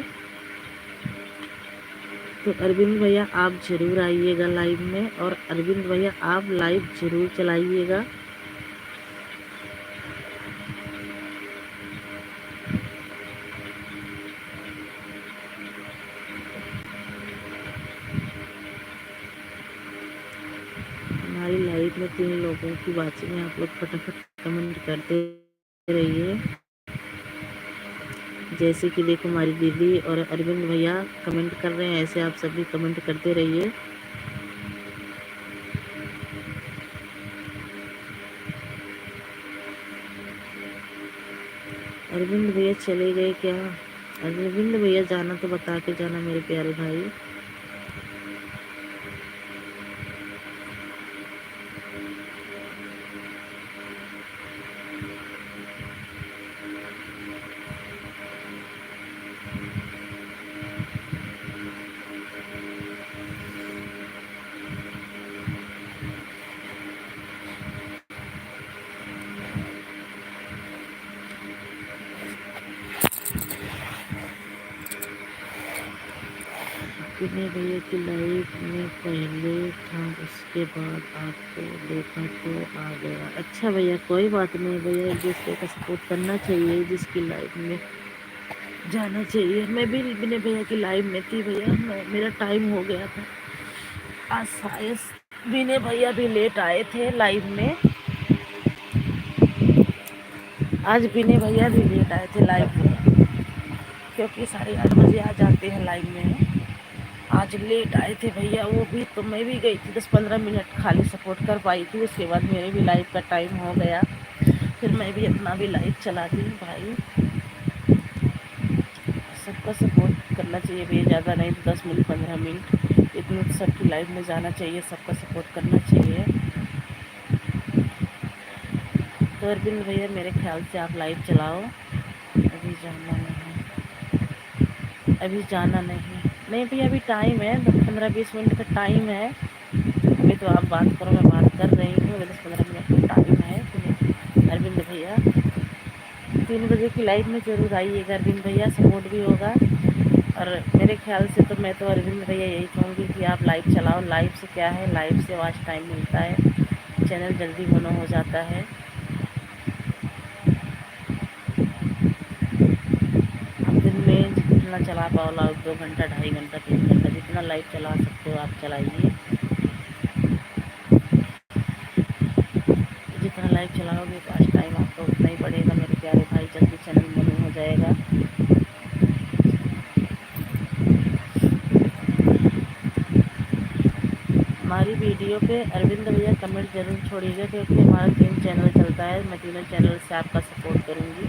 तो अरविंद भैया आप ज़रूर आइएगा लाइव में, और अरविंद भैया आप लाइव ज़रूर चलाइएगा। हमारी लाइव में 3 लोगों की वाचिंग है। आप लोग फटाफट कमेंट करते रहिए। जैसे कि देखो हमारी दीदी और अरविंद भैया कमेंट कर रहे हैं, ऐसे आप सभी कमेंट करते रहिए। अरविंद भैया चले गए क्या? अरविंद भैया जाना तो बता के जाना मेरे प्यारे भाई। विनय भैया की लाइव में पहले था, उसके बाद आपको देखा तो आ गया। अच्छा भैया कोई बात नहीं भैया, एक दूसरे का सपोर्ट करना चाहिए, जिसकी लाइव में जाना चाहिए। मैं भी विनय भैया की लाइव में थी भैया, मेरा टाइम हो गया था। आज शायद विनय भैया भी लेट आए थे लाइव में। आज विनय भैया भी लेट आए थे लाइव में, क्योंकि 8:30 बजे आ जाते हैं लाइव में। आज लेट आए थे भैया वो भी, तो मैं भी गई थी 10-15 मिनट खाली सपोर्ट कर पाई थी। उसके बाद मेरे भी लाइव का टाइम हो गया, फिर मैं भी अपना भी लाइव चलाती हूँ भाई। सबका सपोर्ट करना चाहिए भैया, ज़्यादा नहीं तो 10 मिनट 15 मिनट इतने तो सबकी लाइव में जाना चाहिए, सबका सपोर्ट करना चाहिए। तो अरविंद भैया मेरे ख्याल से आप लाइव चलाओ। अभी जाना नहीं, अभी जाना नहीं, नहीं भैया अभी टाइम है, 15-20 मिनट का टाइम है। अभी तो आप बात करो, मैं बात कर रही हूँ, 10-15 मिनट का टाइम है। तो अरविंद भैया 3 बजे की लाइव में ज़रूर आइएगा अरविंद भैया, सपोर्ट भी होगा। और मेरे ख्याल से तो मैं तो अरविंद भैया यही कहूँगी कि आप लाइव चलाओ। लाइव से क्या है, लाइव से वॉच टाइम मिलता है, चैनल जल्दी बनो हो जाता है। आप दिन में जितना चला पाओ लाइव, 2 घंटा 2.5 घंटा 3 घंटा जितना लाइव चला सकते हो आप चलाइए। जितना लाइव चलाओगे वॉच टाइम आपको उतना ही बढ़ेगा मेरे प्यारे भाई, जल्दी चैनल बनो हो जाएगा। हमारी वीडियो पे अरविंद भैया कमेंट जरूर छोड़िएगा, क्योंकि हमारा 3 चैनल चलता है। मैं तीनों चैनल से आपका सपोर्ट करूँगी।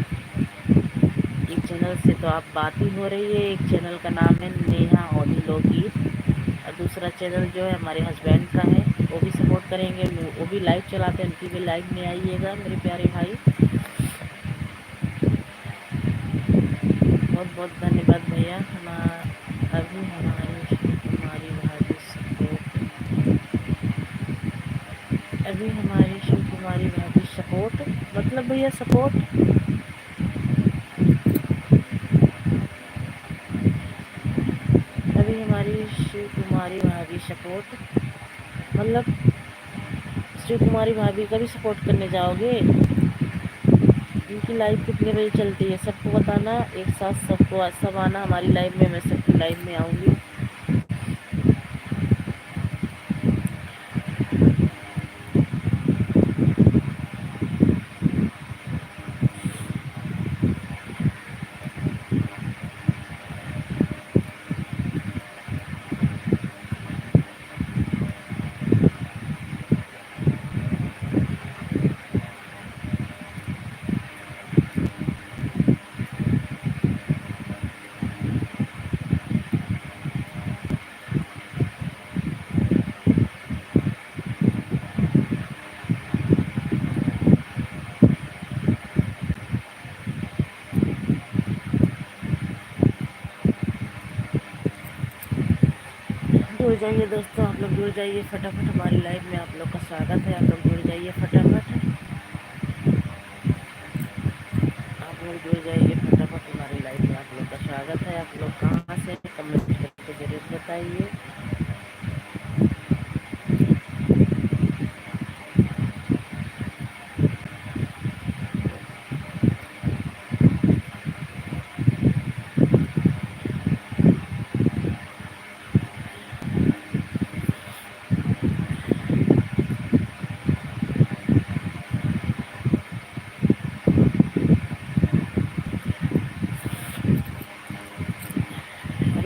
एक चैनल से तो आप बात ही हो रही है, एक चैनल का नाम है नेहा ऑडियो लोकगीत, और दूसरा चैनल जो है हमारे हस्बैंड का है, वो भी सपोर्ट करेंगे। वो भी लाइव चलाते हैं, उनकी भी लाइव में आइएगा मेरे प्यारे भाई। बहुत बहुत धन्यवाद भैया। अभी हमारी शिवकुमारी भाभी सपोर्ट, अभी हमारी शिवकुमारी भाभी सपोर्ट मतलब भैया सपोर्ट, अभी हमारी शिवकुमारी भाभी सपोर्ट मतलब शिवकुमारी भाभी का भी सपोर्ट करने जाओगे? इनकी लाइव कितने बजे चलती है सबको बताना, एक साथ सबको सब आना हमारी लाइव में, मैं सबकी लाइव में आऊँगी। जुड़ जाइए दोस्तों, आप लोग जुड़ जाइए फटाफट हमारी लाइव में, आप लोग का स्वागत है। आप लोग जुड़ जाइए फटाफट, आप लोग जुड़ जाइए फटाफट हमारी लाइव में, आप लोग का स्वागत है। आप लोग कहाँ से कमेंट करके जरूर बताइए।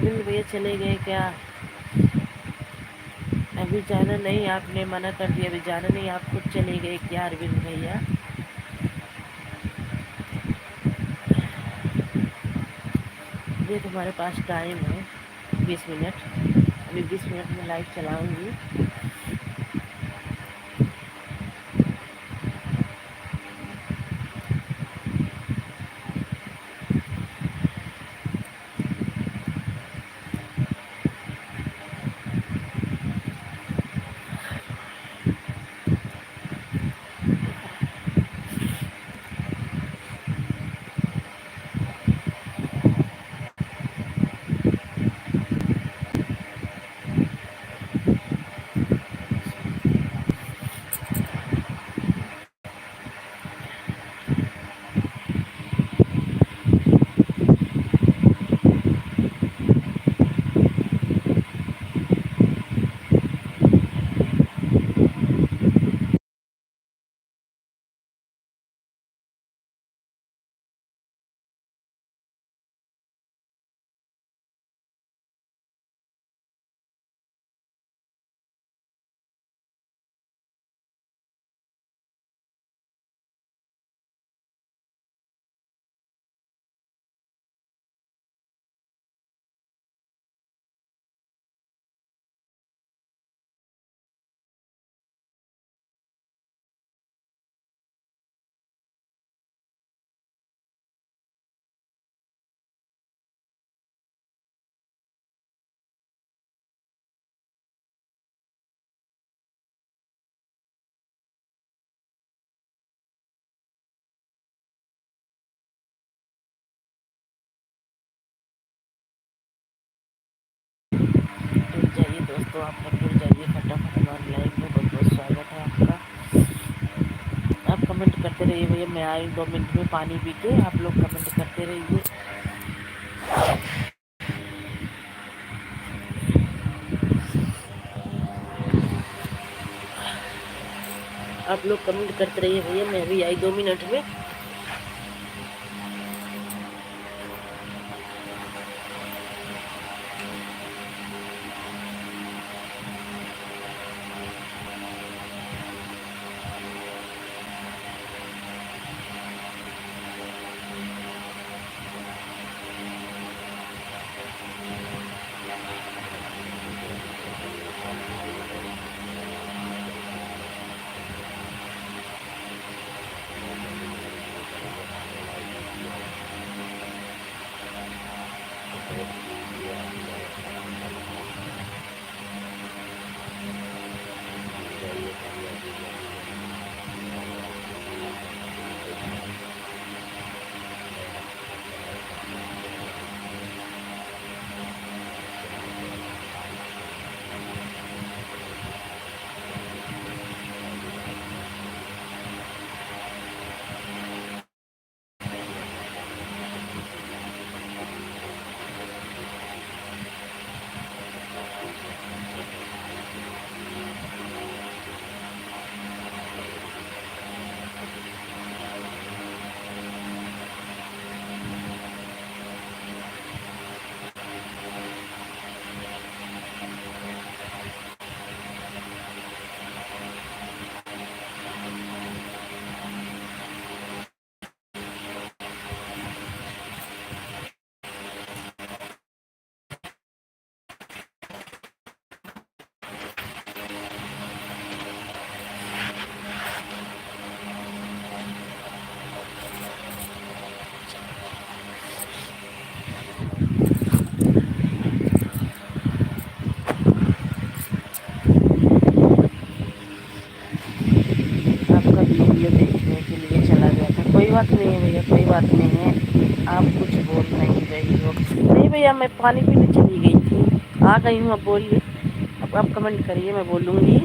अरविंद भैया चले गए क्या? अभी जाना नहीं, आपने मना कर दिया, अभी जाना नहीं, आप खुद चले गए क्या अरविंद भैया? ये तुम्हारे पास टाइम है 20 मिनट, अभी 20 मिनट में लाइव चलाऊंगी। जुड़ जाइए दोस्तों, आप लोग जुड़ जाइए फटाफट हमारे लाइव में, बहुत बहुत स्वागत है आपका। आप कमेंट करते रहिए भैया, मैं आई 2 मिनट में पानी पी के, आप लोग कमेंट करते रहिए। आप लोग कमेंट करते रहिए भैया, मैं अभी आई 2 मिनट में। आपका वीडियो देखने के लिए चला गया था, कोई बात नहीं है भैया, कोई बात नहीं है, आप कुछ बोल नहीं रही हो। नहीं भैया, मैं पानी पीने चली गई थी, आ गई हूँ, अब बोलिए। अब आप कमेंट करिए, मैं बोलूँगी।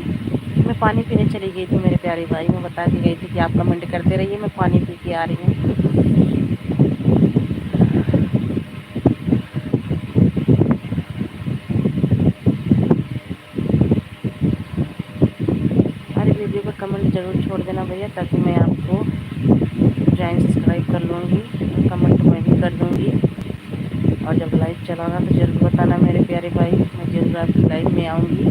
मैं पानी पीने चली गई थी मेरे प्यारे भाई, मैं बता के गई थी कि आप कमेंट करते रहिए, मैं पानी पी के आ रही हूँ। हमारे वीडियो पर कमेंट ज़रूर छोड़ देना भैया, ताकि मैं आपको ज्वाइन सब्सक्राइब कर लूँगी, कमेंट मैं भी कर दूँगी, और जब लाइव लाइव चलाना तो ज़रूर बताना मेरे प्यारे भाई, मैं ज़रूर आपकी लाइव में आऊँगी।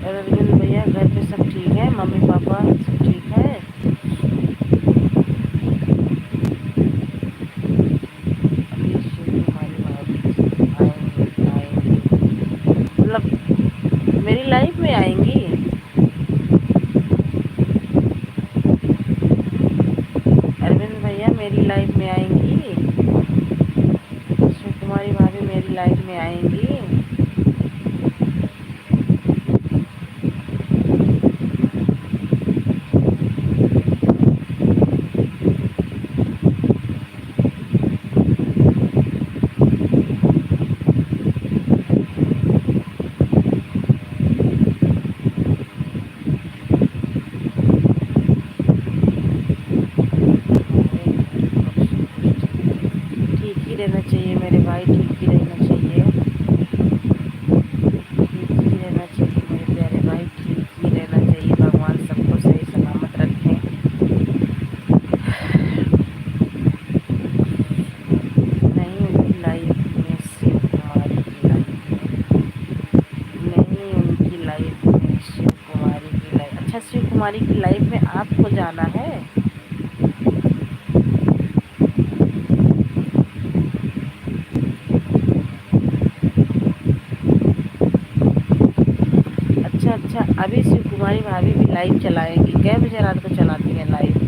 अरविंद भैया घर पे सब ठीक है, मम्मी पापा सब ठीक है? अभी शिव कुमारी भाभी आएंगे मतलब मेरी लाइफ में आएंगी? अरविंद भैया मेरी लाइफ में आएंगी? शिव कुमारी भाभी मेरी लाइफ में आएंगी? ठीक ही रहना चाहिए मेरे भाई, ठीक ही रहना चाहिए, ठीक ही रहना चाहिए मेरे प्यारे भाई, ठीक ही रहना चाहिए। भगवान सबको सही सलामत रखें। नहीं उनकी लाइफ में शिव कुमारी की लाइफ में, नहीं उनकी लाइफ में शिव कुमारी की लाइफ, अच्छा शिव कुमारी की लाइफ में आपको जाना है? अच्छा अच्छा, अभी शिव कुमारी भाभी भी लाइव चलाएंगी? कै बजे रात को चलाती हैं लाइव?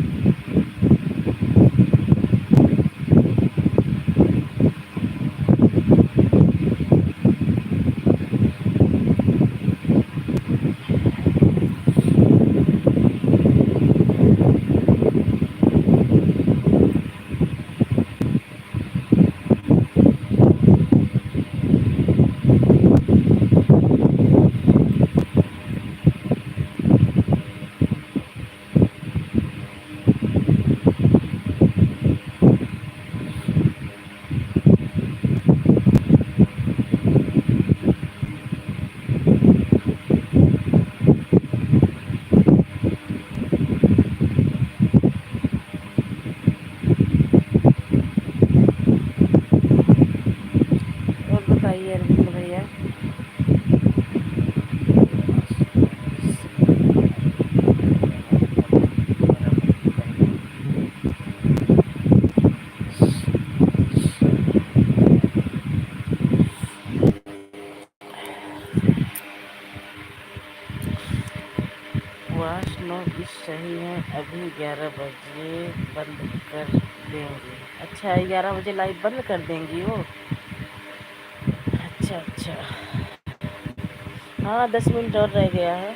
और बताइए अरविंद भैया। वैष्णो इस सही है, अभी 11 बजे बंद कर देंगे? अच्छा 11 बजे लाइव बंद कर देंगी वो? अच्छा अच्छा, हाँ 10 मिनट और रह गया है,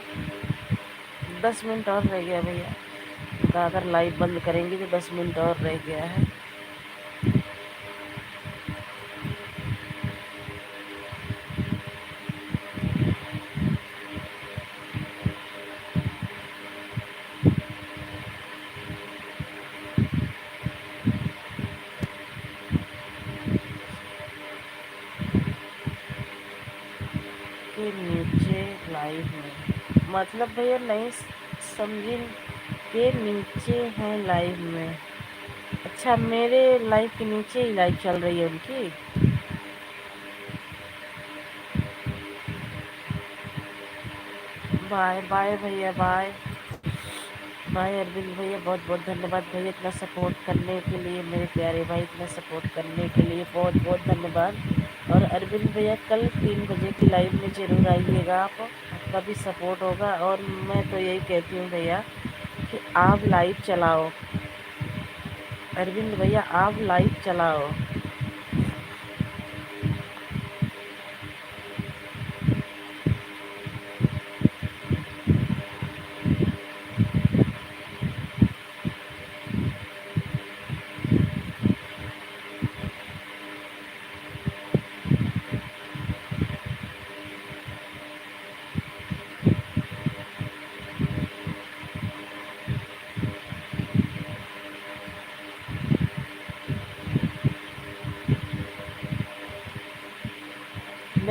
10 मिनट और रह गया भैया, तो अगर लाइव बंद करेंगी तो 10 मिनट और रह गया है। के नीचे लाइव में मतलब भैया नहीं समझी, के नीचे हैं लाइव में? अच्छा मेरे लाइव के नीचे ही लाइव चल रही है उनकी? बाय बाय भैया, बाय बाय अरविंद भैया, बहुत बहुत धन्यवाद भैया इतना सपोर्ट करने के लिए, मेरे प्यारे भाई इतना सपोर्ट करने के लिए बहुत बहुत धन्यवाद। और अरविंद भैया कल 3 बजे की लाइव में ज़रूर आइएगा आप, आपका भी सपोर्ट होगा। और मैं तो यही कहती हूँ भैया कि आप लाइव चलाओ, अरविंद भैया आप लाइव चलाओ।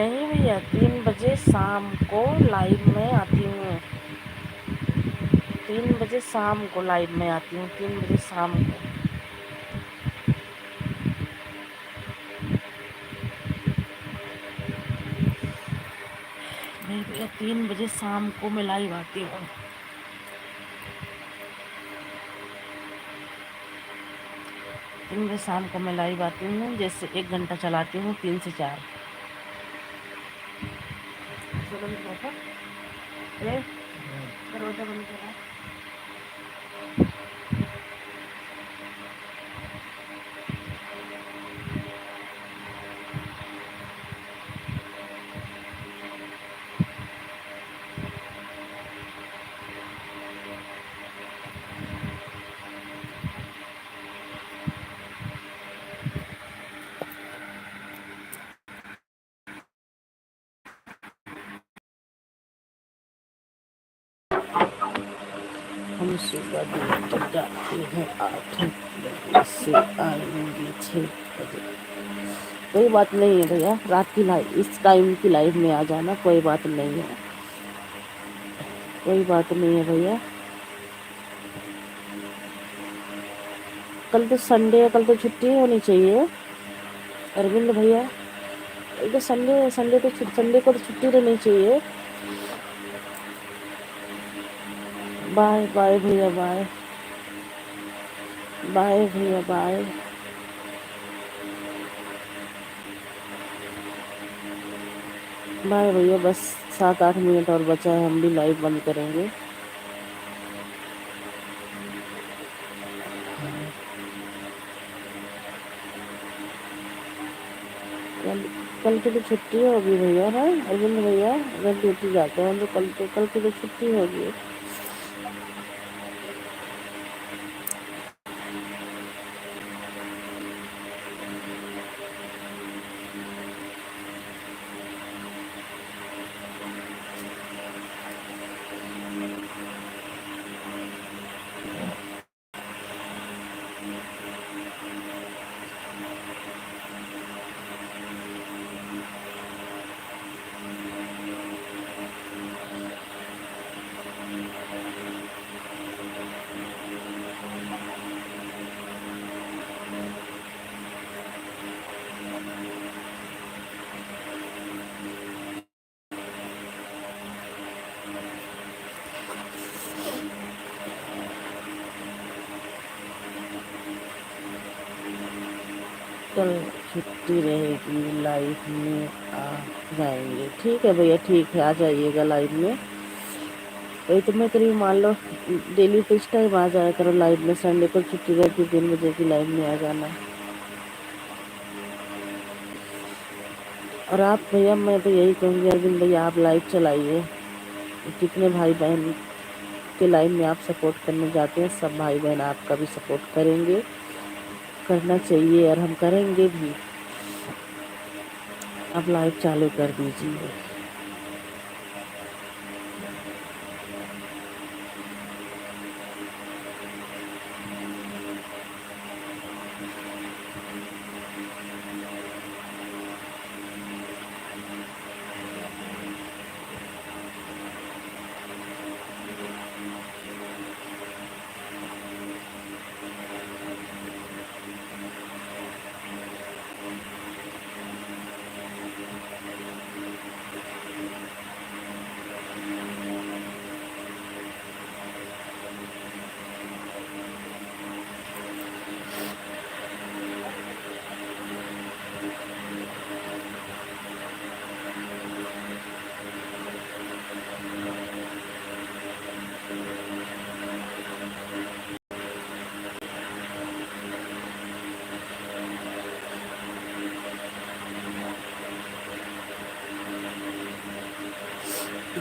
नहीं भैया, 3 बजे शाम को लाइव में आती हूँ। 3 बजे शाम को लाइव में आती हूँ, 3 बजे शाम को। नहीं भैया, 3 बजे शाम को मैं लाइव आती हूँ। 3 बजे शाम को मैं लाइव आती हूँ, जैसे 1 घंटा चलाती हूँ, 3 से 4। दरवाजा बंद करा। हम सुबह 2 बजे जाते हैं, 8 बजे से आएंगे 6 बजे। कोई बात नहीं है भैया, रात की लाइव, इस टाइम की लाइव में आ जाना, कोई बात नहीं है, कोई बात नहीं है भैया। कल तो संडे है, कल तो छुट्टी होनी चाहिए अरविंद भैया। कल तो संडे है, संडे को तो छुट्टी रहनी चाहिए। बाय बाय भैया, बाय बाय भैया, बाय। बाय भैया, बस 7-8 मिनट और बचा है, हम भी लाइव बंद करेंगे। कल कल की तो छुट्टी होगी भैया ना अरविंद भैया, अगर ड्यूटी जाते हैं तो कल की तो छुट्टी होगी। कल छुट्टी रहेगी, लाइव में आ जाएंगे। ठीक है भैया, ठीक है, आ जाइएगा लाइव में। वही तो मैं करीब मान लो डेली तो इस टाइम आ जाया करो लाइव में, संडे को छुट्टी रहती, 3 बजे की लाइव में आ जाना। और आप भैया, मैं तो यही कहूँगी अरविंद भैया, आप लाइव चलाइए। कितने भाई बहन के लाइव में आप सपोर्ट करने जाते हैं, सब भाई बहन आपका भी सपोर्ट करेंगे, करना चाहिए और हम करेंगे भी। आप लाइव चालू कर दीजिए।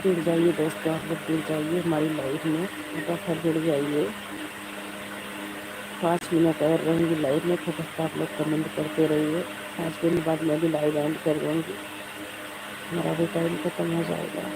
जुड़ जाइए दोस्तों, आप लोग जुड़ जाइए हमारी लाइफ में, फटाफट जुड़ जाइए। 5 मिनट और रहेंगी लाइव में, फटाफट आप लोग कमेंट करते रहिए। 5 मिनट बाद मैं भी लाइव एंड कर दूँगी, हमारा भी टाइम खत्म हो जाएगा।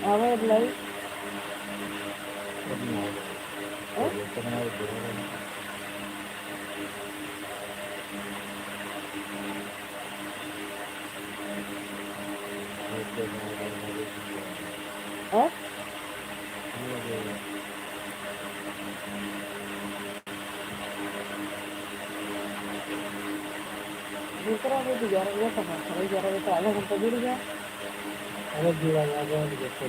आवे लाइव है दूसरा वो 11 बजे तक है, 11 बजे तो आधा घंटा जुड़ गया। अरे जुड़ा, आगे देखते